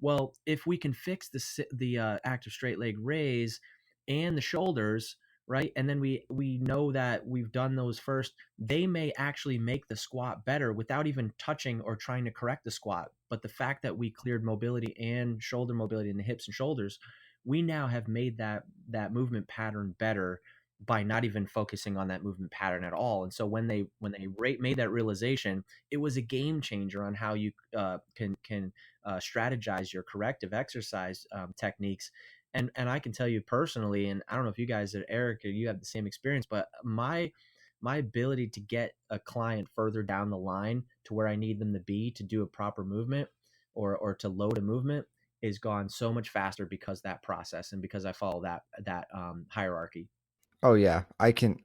Well, if we can fix the active straight leg raise and the shoulders, right, and then we know that we've done those first, they may actually make the squat better without even touching or trying to correct the squat. But the fact that we cleared mobility and shoulder mobility in the hips and shoulders, we now have made that movement pattern better by not even focusing on that movement pattern at all. And so when they made that realization, it was a game changer on how you can strategize your corrective exercise techniques. And I can tell you personally, and I don't know if you guys, Eric, or you have the same experience, but my ability to get a client further down the line to where I need them to be to do a proper movement or to load a movement is gone so much faster because of that process and because I follow that hierarchy. Oh yeah, I can.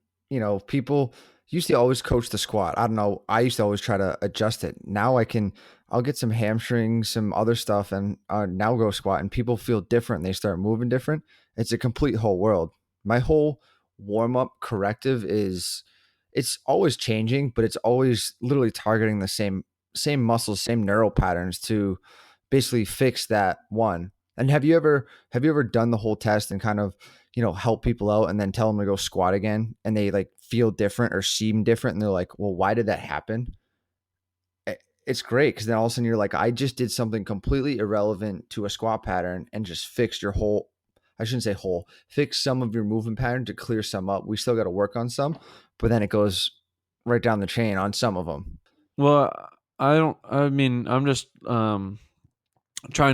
People used to always coach the squat. I don't know. I used to always try to adjust it. Now I can. I'll get some hamstrings, some other stuff, and now go squat, and people feel different. They start moving different. It's a complete whole world. My whole warm up corrective it's always changing, but it's always literally targeting the same muscles, same neural patterns to basically fix that one. And have you ever done the whole test and kind of help people out and then tell them to go squat again and they like feel different or seem different and they're like, well, why did that happen? It's great because then all of a sudden you're like, I just did something completely irrelevant to a squat pattern and just fixed your whole, I shouldn't say whole, fix some of your movement pattern to clear some up. We still got to work on some, but then it goes right down the chain on some of them. Well, I mean, I'm just trying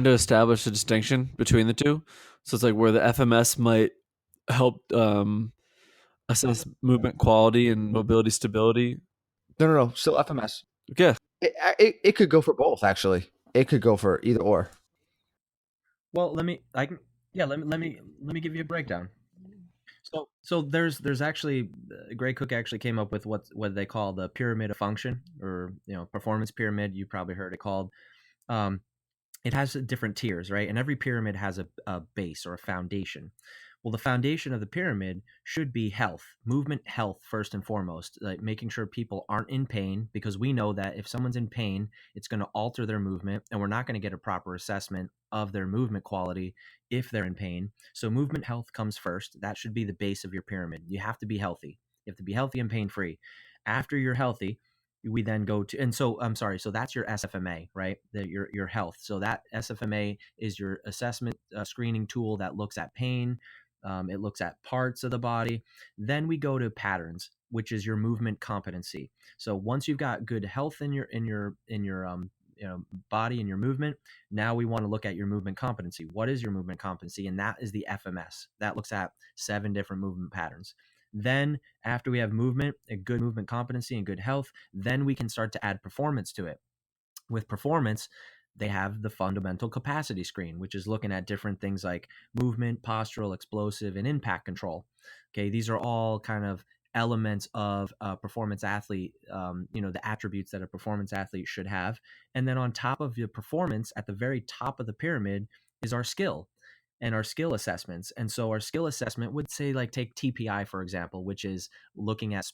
to establish a distinction between the two. So it's like where the FMS might help assess movement quality and mobility stability. No. Still FMS. Okay. It could go for both, actually. It could go for either or. Well, let me give you a breakdown. So there's actually Gray Cook actually came up with what they call the pyramid of function, or performance pyramid. You probably heard it called. Um, it has different tiers, right? And every pyramid has a base or a foundation. Well, the foundation of the pyramid should be health, movement health first and foremost, like making sure people aren't in pain, because we know that if someone's in pain, it's going to alter their movement, and we're not going to get a proper assessment of their movement quality if they're in pain. So movement health comes first. That should be the base of your pyramid. You have to be healthy. You have to be healthy and pain free. After you're healthy, we then go to, and so I'm sorry, so that's your SFMA, right? Your health. So that SFMA is your assessment screening tool that looks at pain. It looks at parts of the body. Then we go to patterns, which is your movement competency. So once you've got good health in your body and your movement, now we want to look at your movement competency. What is your movement competency? And that is the FMS. That looks at 7 different movement patterns. Then after we have movement, a good movement competency and good health, then we can start to add performance to it. With performance, they have the fundamental capacity screen, which is looking at different things like movement, postural, explosive, and impact control. Okay, these are all kind of elements of a performance athlete, the attributes that a performance athlete should have. And then on top of the performance, at the very top of the pyramid, is our skill and our skill assessments. And so our skill assessment would say, like, take TPI, for example, which is looking at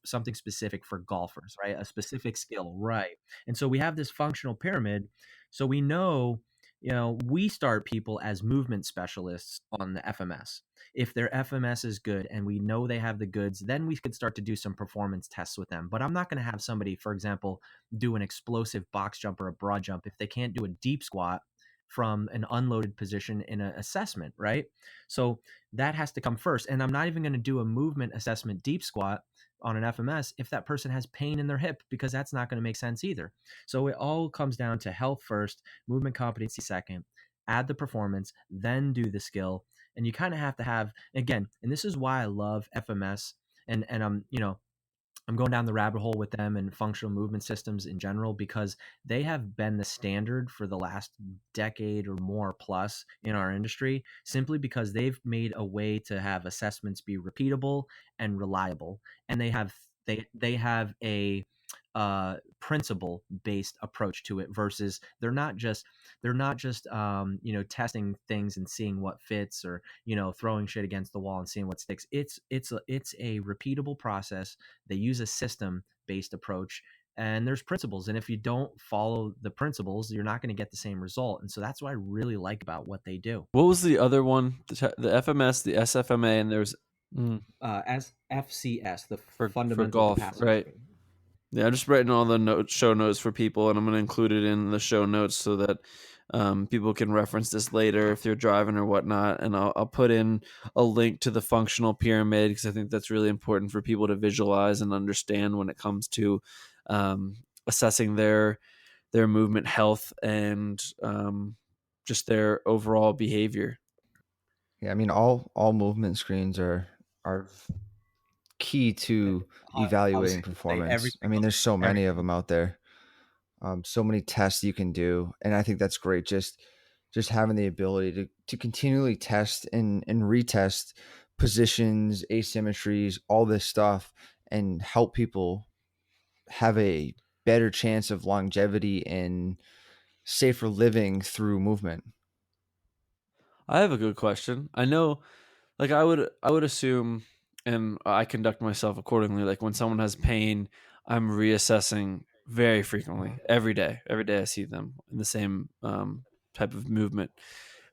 something specific for golfers, right? A specific skill, right? And so we have this functional pyramid. So we know, we start people as movement specialists on the FMS. If their FMS is good and we know they have the goods, then we could start to do some performance tests with them. But I'm not going to have somebody, for example, do an explosive box jump or a broad jump if they can't do a deep squat from an unloaded position in an assessment, right? So that has to come first. And I'm not even going to do a movement assessment deep squat on an FMS if that person has pain in their hip, because that's not going to make sense either. So it all comes down to health first, movement competency second, add the performance, then do the skill. And you kind of have to have, again, and this is why I love FMS. And I'm going down the rabbit hole with them and functional movement systems in general because they have been the standard for the last decade or more plus in our industry, simply because they've made a way to have assessments be repeatable and reliable, and they have a principle based approach to it versus they're not just testing things and seeing what fits, or throwing shit against the wall and seeing what sticks. It's a repeatable process. They use a system based approach, and there's principles, and if you don't follow the principles, you're not going to get the same result. And so that's what I really like about what they do. What was the other one? The FMS, the SFMA, and there's As FCS, the for fundamental golf, capacity right? training. Yeah, I'm just writing all the show notes for people, and I'm going to include it in the show notes so that people can reference this later if they're driving or whatnot. And I'll put in a link to the functional pyramid because I think that's really important for people to visualize and understand when it comes to assessing their movement health and just their overall behavior. Yeah, I mean all movement screens are key to I was evaluating gonna say every performance. I mean, single there's so every many of them out there, so many tests you can do, and I think that's great. Just having the ability to continually test and retest positions, asymmetries, all this stuff, and help people have a better chance of longevity and safer living through movement. I have a good question. I know, like I would assume, and I conduct myself accordingly. Like when someone has pain, I'm reassessing very frequently, every day. Every day I see them in the same type of movement.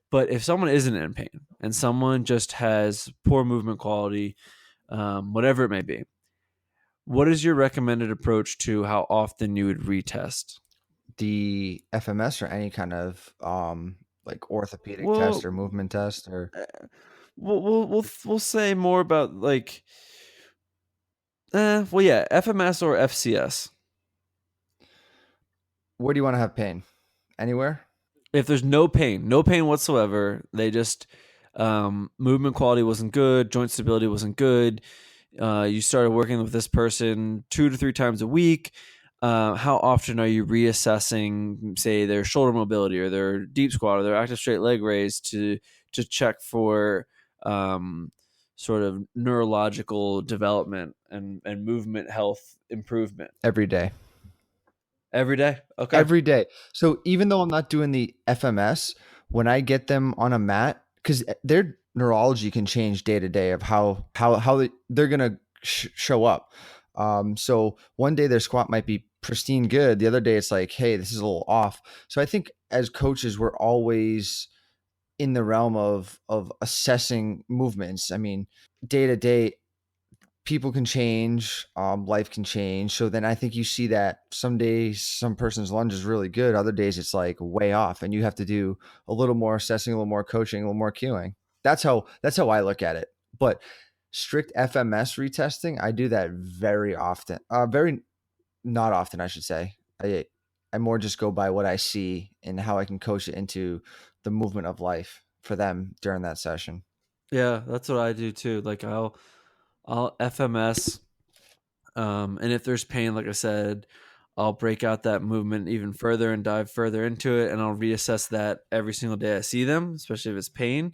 But if someone isn't in pain and someone just has poor movement quality, whatever it may be, what is your recommended approach to how often you would retest? The FMS or any kind of like orthopedic test Well, or movement test, or we'll say more about like, well, yeah, FMS or FCS. where do you want to have pain? Anywhere? If there's no pain whatsoever, they just movement quality wasn't good, joint stability wasn't good. You started working with this person 2 to 3 times a week. How often are you reassessing, say, their shoulder mobility or their deep squat or their active straight leg raise to check for sort of neurological development and movement health improvement? Every day. Every day? Okay. Every day. So even though I'm not doing the FMS, when I get them on a mat, because their neurology can change day to day of how they're gonna show up. So one day their squat might be pristine good, the other day it's like, hey, this is a little off. So I think as coaches, we're always in the realm of assessing movements. I mean, day to day, people can change, life can change. So then I think you see that some days some person's lunge is really good, other days it's like way off, and you have to do a little more assessing, a little more coaching, a little more cueing. That's how I look at it. But strict FMS retesting, I do that very often. Very not often, I should say. I more just go by what I see and how I can coach it into the movement of life for them during that session. Yeah, that's what I do too. Like I'll FMS, and if there's pain, like I said, I'll break out that movement even further and dive further into it, and I'll reassess that every single day I see them, especially if it's pain.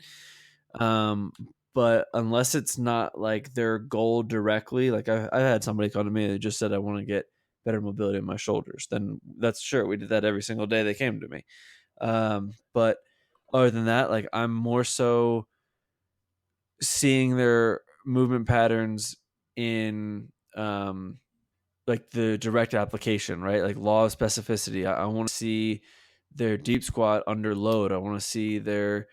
Um, but unless it's not like their goal directly, like I had somebody come to me that just said I want to get better mobility in my shoulders. Then that's sure we did that every single day they came to me. But other than that, like I'm more so seeing their movement patterns in like the direct application, right? Like law of specificity. I want to see their deep squat under load. I want to see their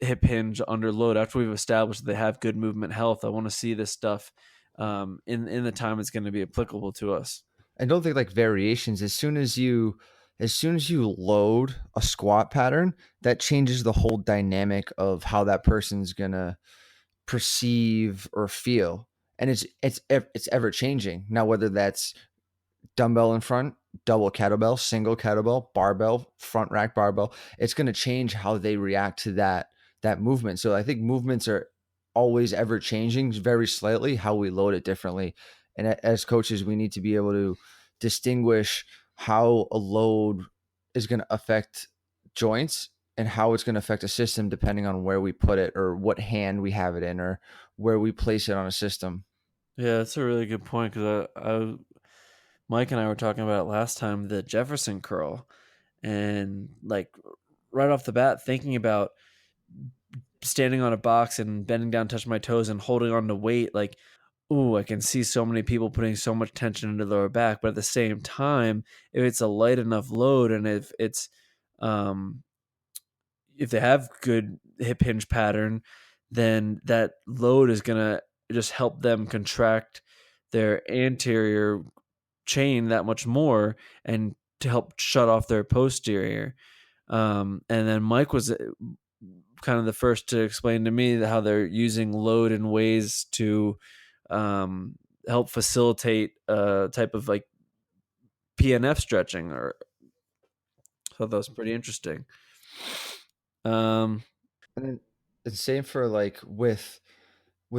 hip hinge under load. After we've established that they have good movement health, I want to see this stuff in the time it's going to be applicable to us. I don't think like variations. As soon as you load a squat pattern, that changes the whole dynamic of how that person's gonna perceive or feel, and it's ever changing. Now, whether that's dumbbell in front, double kettlebell, single kettlebell, barbell, front rack barbell, it's gonna change how they react to that movement. So I think movements are always ever changing, very slightly, how we load it differently. And as coaches, we need to be able to distinguish how a load is going to affect joints and how it's going to affect a system depending on where we put it or what hand we have it in or where we place it on a system. Yeah, that's a really good point because Mike and I were talking about it last time, the Jefferson curl, and like right off the bat, thinking about standing on a box and bending down, touching my toes, and holding on to weight, like, ooh, I can see so many people putting so much tension into their back. But at the same time, if it's a light enough load and if it's um, if they have good hip hinge pattern, then that load is gonna just help them contract their anterior chain that much more and to help shut off their posterior. And then Mike was kind of the first to explain to me how they're using load in ways to um, help facilitate a type of like PNF stretching. Or so that was pretty interesting. Um, And then the same for like with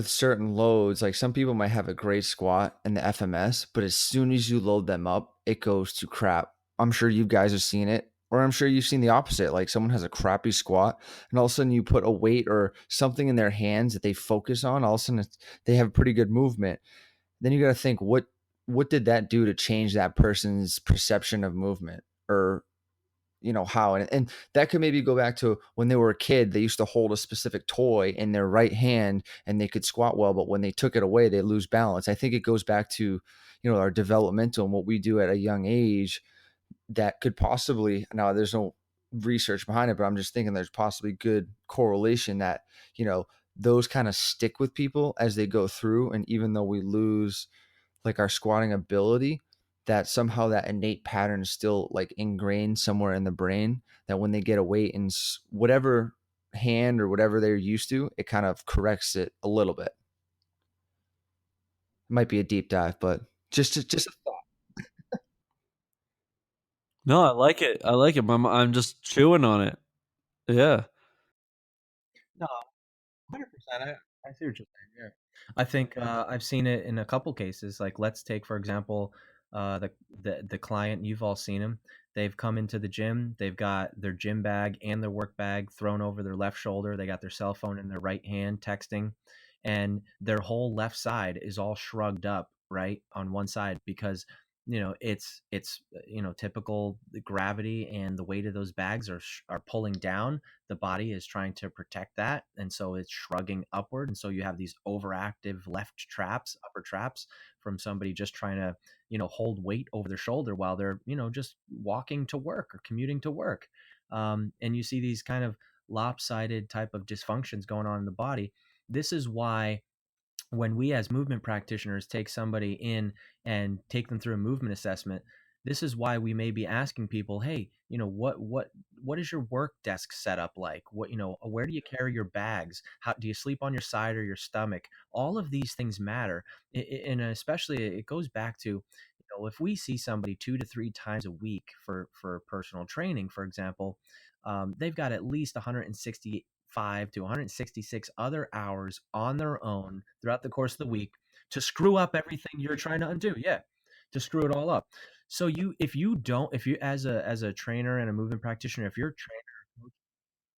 certain loads, like some people might have a great squat in the FMS, but as soon as you load them up, it goes to crap. I'm sure you guys have seen it, or I'm sure you've seen the opposite. Like someone has a crappy squat, and all of a sudden you put a weight or something in their hands that they focus on. All of a sudden they have pretty good movement. Then you got to think what did that do to change that person's perception of movement, or how, and that could maybe go back to when they were a kid. They used to hold a specific toy in their right hand and they could squat well, but when they took it away they lose balance. I think it goes back to our developmental and what we do at a young age that could possibly, now there's no research behind it, but I'm just thinking there's possibly good correlation that those kind of stick with people as they go through. And even though we lose like our squatting ability, that somehow that innate pattern is still like ingrained somewhere in the brain, that when they get a weight in whatever hand or whatever they're used to, it kind of corrects it a little bit. It might be a deep dive, but just a thought. no, I like it. I like it. I'm just chewing on it. Yeah. No, 100%. I see what you're saying. Yeah, I think I've seen it in a couple cases. Like, let's take for example, the client. You've all seen him. They've come into the gym. They've got their gym bag and their work bag thrown over their left shoulder. They got their cell phone in their right hand, texting, and their whole left side is all shrugged up, right, on one side because it's typical gravity and the weight of those bags are pulling down. The body is trying to protect that, and so it's shrugging upward, and so you have these overactive left traps, upper traps, from somebody just trying to hold weight over their shoulder while they're just walking to work or commuting to work. And you see these kind of lopsided type of dysfunctions going on in the body. This is why when we as movement practitioners take somebody in and take them through a movement assessment, this is why we may be asking people, hey, what is your work desk setup like? Where do you carry your bags? How do you sleep, on your side or your stomach? All of these things matter. And especially it goes back to, if we see somebody 2 to 3 times a week for personal training, for example, they've got at least 165 to 166 other hours on their own throughout the course of the week to screw up everything you're trying to undo. Yeah, to screw it all up. So if you as a trainer and a movement practitioner, if you're a trainer,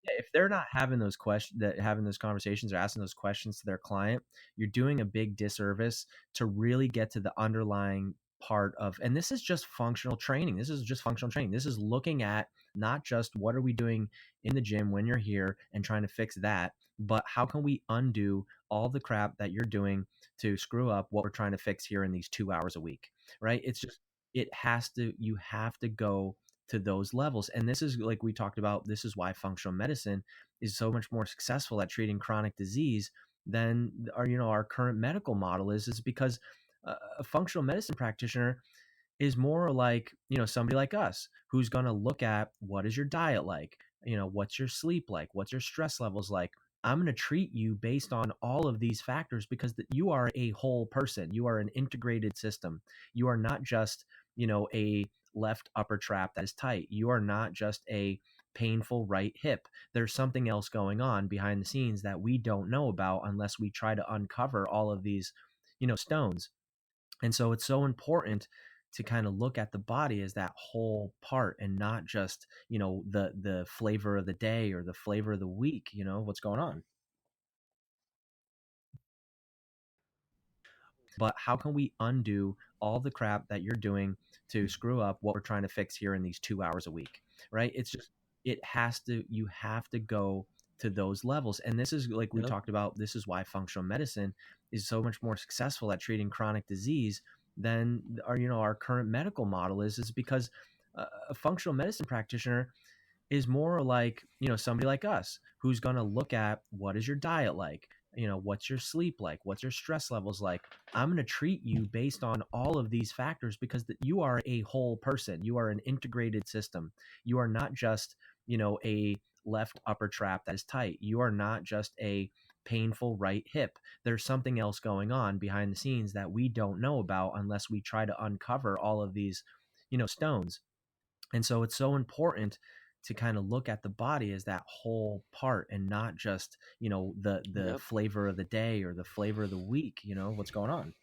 yeah, if they're not having those questions, that having those conversations or asking those questions to their client, you're doing a big disservice to really get to the underlying part of. And this is just functional training. This is just functional training. This is looking at not just what are we doing in the gym when you're here and trying to fix that, but how can we undo all the crap that you're doing to screw up what we're trying to fix here in these 2 hours a week, right? It's just, you have to go to those levels. And this is, like we talked about, this is why functional medicine is so much more successful at treating chronic disease than our current medical model is because a functional medicine practitioner is more like somebody like us who's going to look at what is your diet like, what's your sleep like, what's your stress levels like. I'm going to treat you based on all of these factors because you are a whole person. You are an integrated system. You are not just a left upper trap that is tight. You are not just a painful right hip. There's something else going on behind the scenes that we don't know about unless we try to uncover all of these, stones. And so it's so important to kind of look at the body as that whole part and not just, the flavor of the day or the flavor of the week, what's going on. But how can we undo all the crap that you're doing to screw up what we're trying to fix here in these 2 hours a week? Right? It's just, you have to go to those levels. And this is like we Yep. talked about, this is why functional medicine is so much more successful at treating chronic disease than our current medical model is because a functional medicine practitioner is more like, somebody like us who's going to look at what is your diet like, what's your sleep like, what's your stress levels like. I'm going to treat you based on all of these factors because you are a whole person. You are an integrated system. You are not just, a left upper trap that is tight. You are not just a painful right hip. There's something else going on behind the scenes that we don't know about unless we try to uncover all of these, stones. And so it's so important to kind of look at the body as that whole part and not just, the Yep. flavor of the day or the flavor of the week, what's going on.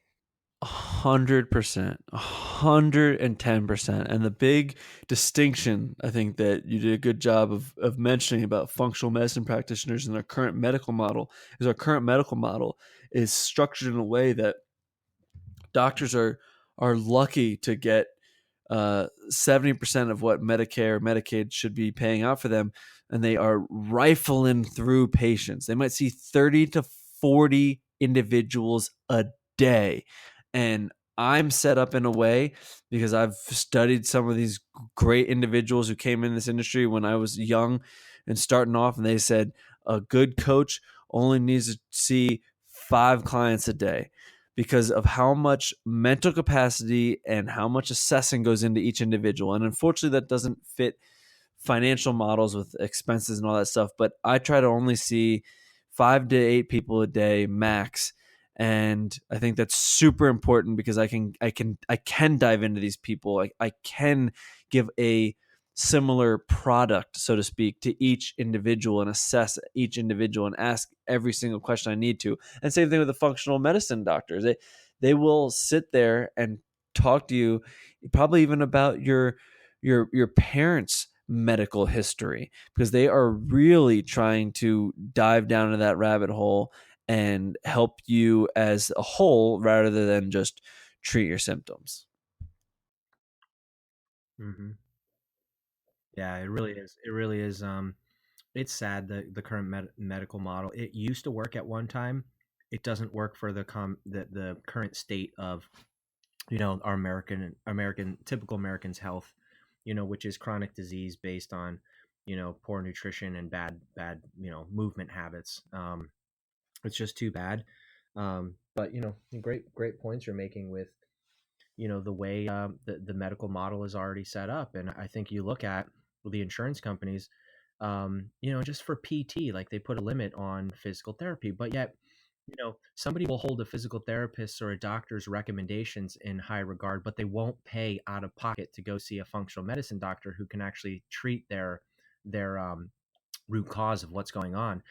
100%, 110%. And the big distinction, I think, that you did a good job of mentioning about functional medicine practitioners and our current medical model is our current medical model is structured in a way that doctors are lucky to get 70% of what Medicare or Medicaid should be paying out for them, and they are rifling through patients. They might see 30 to 40 individuals a day. And I'm set up in a way because I've studied some of these great individuals who came in this industry when I was young and starting off, and they said a good coach only needs to see 5 clients a day because of how much mental capacity and how much assessing goes into each individual. And unfortunately, that doesn't fit financial models with expenses and all that stuff. But I try to only see 5 to 8 people a day max. And I think that's super important because I can dive into these people. I can give a similar product, so to speak, to each individual and assess each individual and ask every single question I need to. And same thing with the functional medicine doctors. They will sit there and talk to you probably even about your parents' medical history because they are really trying to dive down into that rabbit hole and help you as a whole rather than just treat your symptoms. Mm-hmm. Yeah, it really is. It really is. It's sad that the current medical model, it used to work at one time. It doesn't work for the current state of, our American typical American's health, which is chronic disease based on, poor nutrition and bad movement habits. It's just too bad. But great points you're making with, the way the medical model is already set up. And I think you look at the insurance companies, just for PT, like they put a limit on physical therapy, but yet, somebody will hold a physical therapist or a doctor's recommendations in high regard, but they won't pay out of pocket to go see a functional medicine doctor who can actually treat their root cause of what's going on.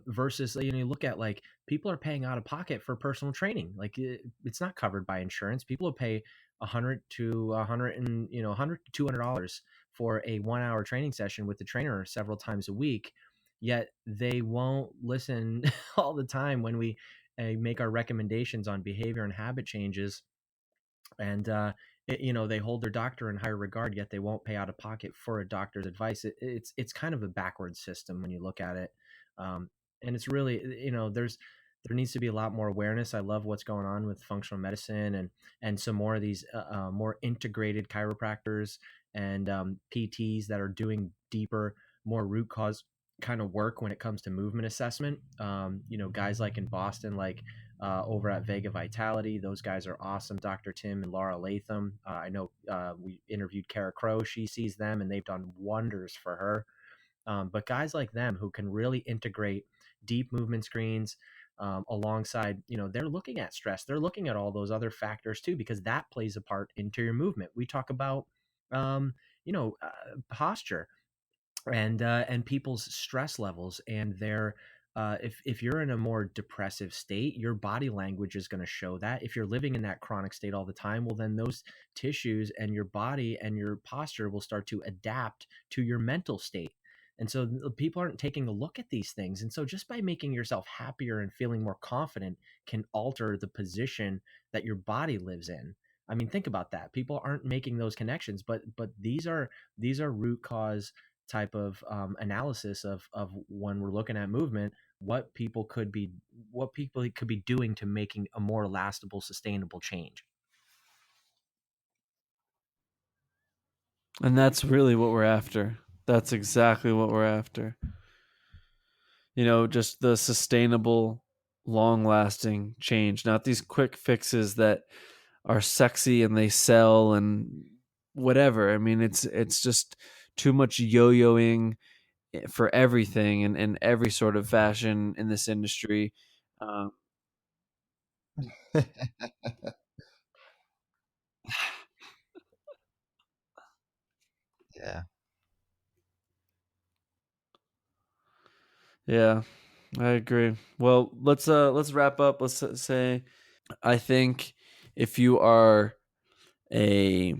Versus, you look at, like, people are paying out of pocket for personal training. Like, it's not covered by insurance. People will pay 100 to $200 for a 1 hour training session with the trainer several times a week. Yet they won't listen all the time when we make our recommendations on behavior and habit changes. And they hold their doctor in higher regard, yet they won't pay out of pocket for a doctor's advice. It's kind of a backwards system when you look at it. And it's really, there needs to be a lot more awareness. I love what's going on with functional medicine and some more of these more integrated chiropractors and PTs that are doing deeper, more root cause kind of work when it comes to movement assessment. Guys like in Boston, like over at Vega Vitality. Those guys are awesome. Dr. Tim and Laura Latham. I know we interviewed Kara Crow. She sees them and they've done wonders for her. But guys like them who can really integrate deep movement screens alongside, they're looking at stress. They're looking at all those other factors too, because that plays a part into your movement. We talk about, posture. and people's stress levels and their if you're in a more depressive state, your body language is going to show that. If you're living in that chronic state all the time, well, then those tissues and your body and your posture will start to adapt to your mental state. And so people aren't taking a look at these things. And so just by making yourself happier and feeling more confident can alter the position that your body lives in. I mean, think about that. People aren't making those connections, but these are root cause type of analysis of when we're looking at movement, what people could be doing to making a more lastable, sustainable change. And that's really what we're after. That's exactly what we're after. Just the sustainable, long lasting change, not these quick fixes that are sexy and they sell and whatever. I mean, it's just too much yo-yoing for everything and every sort of fashion in this industry. Um, Yeah. yeah, I agree. Well, let's wrap up. Let's say I think if you are a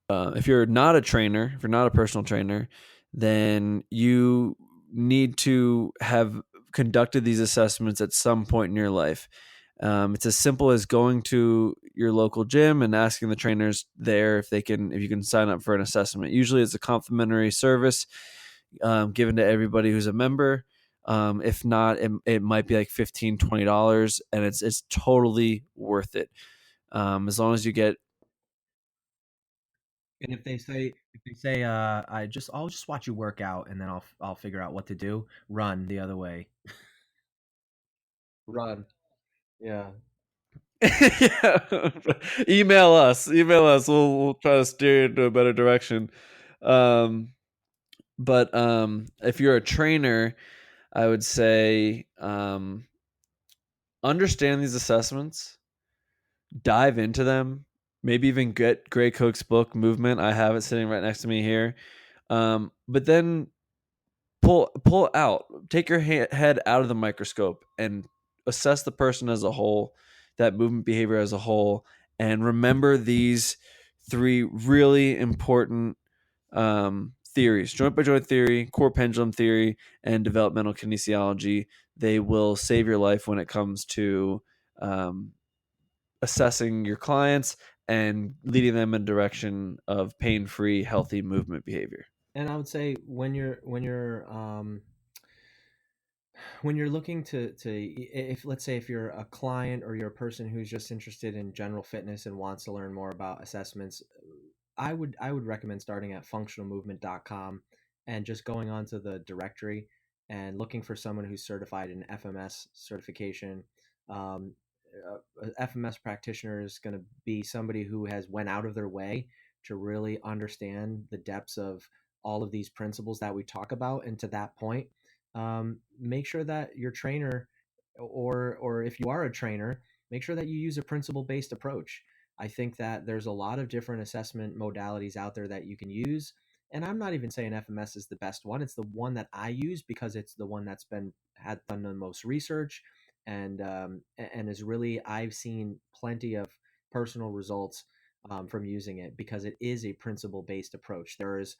if you're not a trainer, if you're not a personal trainer, then you need to have conducted these assessments at some point in your life. It's as simple as going to your local gym and asking the trainers there if you can sign up for an assessment. Usually, it's a complimentary service given to everybody who's a member. If not, it might be like $15-$20, and it's totally worth it. As long as you get And if they say I'll just watch you work out and then I'll figure out what to do, run the other way. Run. Yeah. yeah. Email us, we'll try to steer you into a better direction. But if you're a trainer, I would say understand these assessments, dive into them, maybe even get Gray Cook's book Movement. I have it sitting right next to me here. But then pull out, take your head out of the microscope and assess the person as a whole, that movement behavior as a whole, and remember these three really important theories: joint by joint theory, core pendulum theory, and developmental kinesiology. They will save your life when it comes to um, assessing your clients and leading them in direction of pain-free, healthy movement behavior. And I would say when you're looking to if let's say if you're a client or you're a person who's just interested in general fitness and wants to learn more about assessments, I would recommend starting at functionalmovement.com and just going onto the directory and looking for someone who's certified in FMS certification. um, a FMS practitioner is going to be somebody who has went out of their way to really understand the depths of all of these principles that we talk about. And to that point, make sure that your trainer, or if you are a trainer, make sure that you use a principle based approach. I think that there's a lot of different assessment modalities out there that you can use. And I'm not even saying FMS is the best one. It's the one that I use because it's the one that's been had done the most research, and is really, I've seen plenty of personal results from using it because it is a principle based approach. There is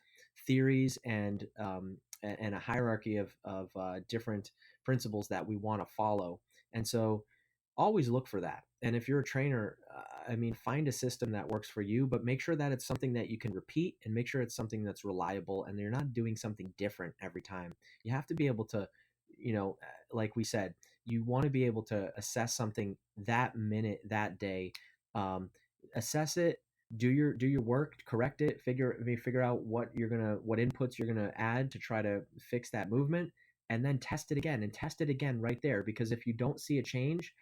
theories and a hierarchy of different principles that we want to follow. And so always look for that. And if you're a trainer, I mean, find a system that works for you, but make sure that it's something that you can repeat and make sure it's something that's reliable and you're not doing something different every time. You have to be able to, like we said, you want to be able to assess something that minute, that day, um, assess it, do your work, correct it, figure out what inputs you're gonna add to try to fix that movement, and then test it again and test it again right there. Because if you don't see a change,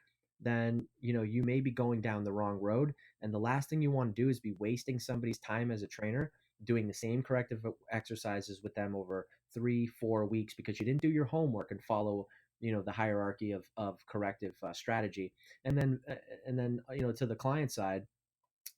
then you may be going down the wrong road. And the last thing you want to do is be wasting somebody's time as a trainer doing the same corrective exercises with them over 3-4 weeks because you didn't do your homework and follow the hierarchy of corrective strategy. And then to the client side,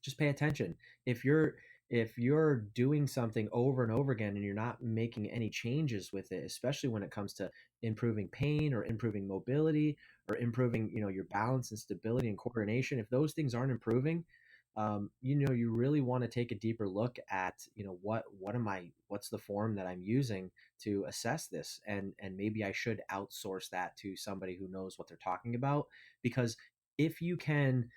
just pay attention. If you're If you're doing something over and over again and you're not making any changes with it, especially when it comes to improving pain or improving mobility or improving, your balance and stability and coordination, if those things aren't improving, you really want to take a deeper look at, what's the form that I'm using to assess this, and maybe I should outsource that to somebody who knows what they're talking about. Because if you can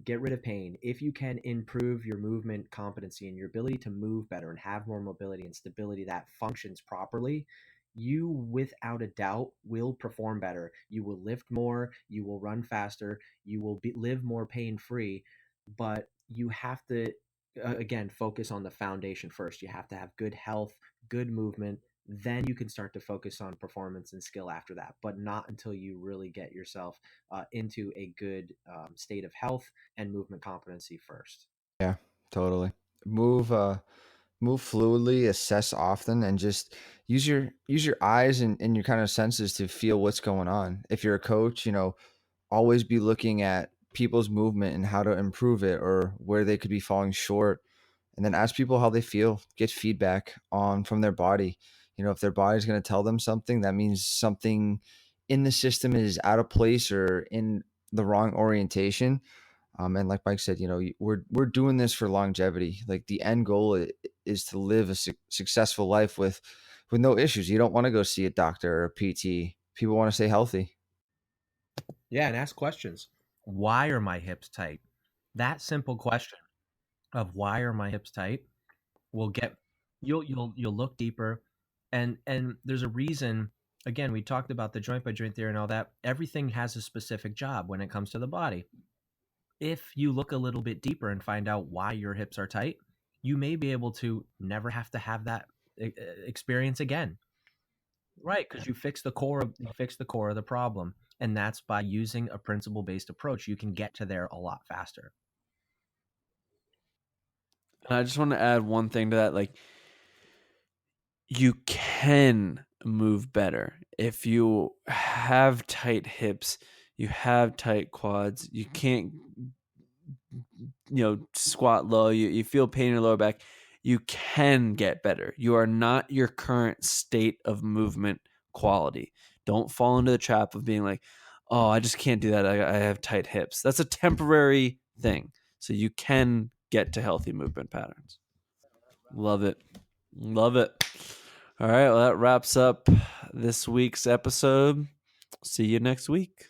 get rid of pain, if you can improve your movement competency and your ability to move better and have more mobility and stability that functions properly, you without a doubt will perform better. You will lift more, you will run faster, you will live more pain free. But you have to, again, focus on the foundation first. You have to have good health, good movement. Then you can start to focus on performance and skill after that, but not until you really get yourself into a good state of health and movement competency first. Yeah, totally. Move move fluidly, assess often, and just use your eyes and your kind of senses to feel what's going on. If you're a coach, always be looking at people's movement and how to improve it or where they could be falling short, and then ask people how they feel, get feedback on from their body. If their body's going to tell them something, that means something in the system is out of place or in the wrong orientation. And like Mike said, we're doing this for longevity. Like the end goal is to live a successful life with no issues. You don't want to go see a doctor or a PT. People want to stay healthy. Yeah, and ask questions. Why are my hips tight? That simple question of why are my hips tight will get you'll look deeper, and there's a reason. Again, we talked about the joint by joint theory and all that. Everything has a specific job when it comes to the body. If you look a little bit deeper and find out why your hips are tight, you may be able to never have to have that experience again. Right, because you fix the core of the problem, and that's by using a principle based approach. You can get to there a lot faster. And I just want to add one thing to that. Like, you can move better if you have tight hips, you have tight quads, you can't, squat low, you feel pain in your lower back. You can get better. You are not your current state of movement quality. Don't fall into the trap of being like, oh, I just can't do that. I have tight hips. That's a temporary thing. So you can get to healthy movement patterns. Love it. Love it. All right. Well, that wraps up this week's episode. See you next week.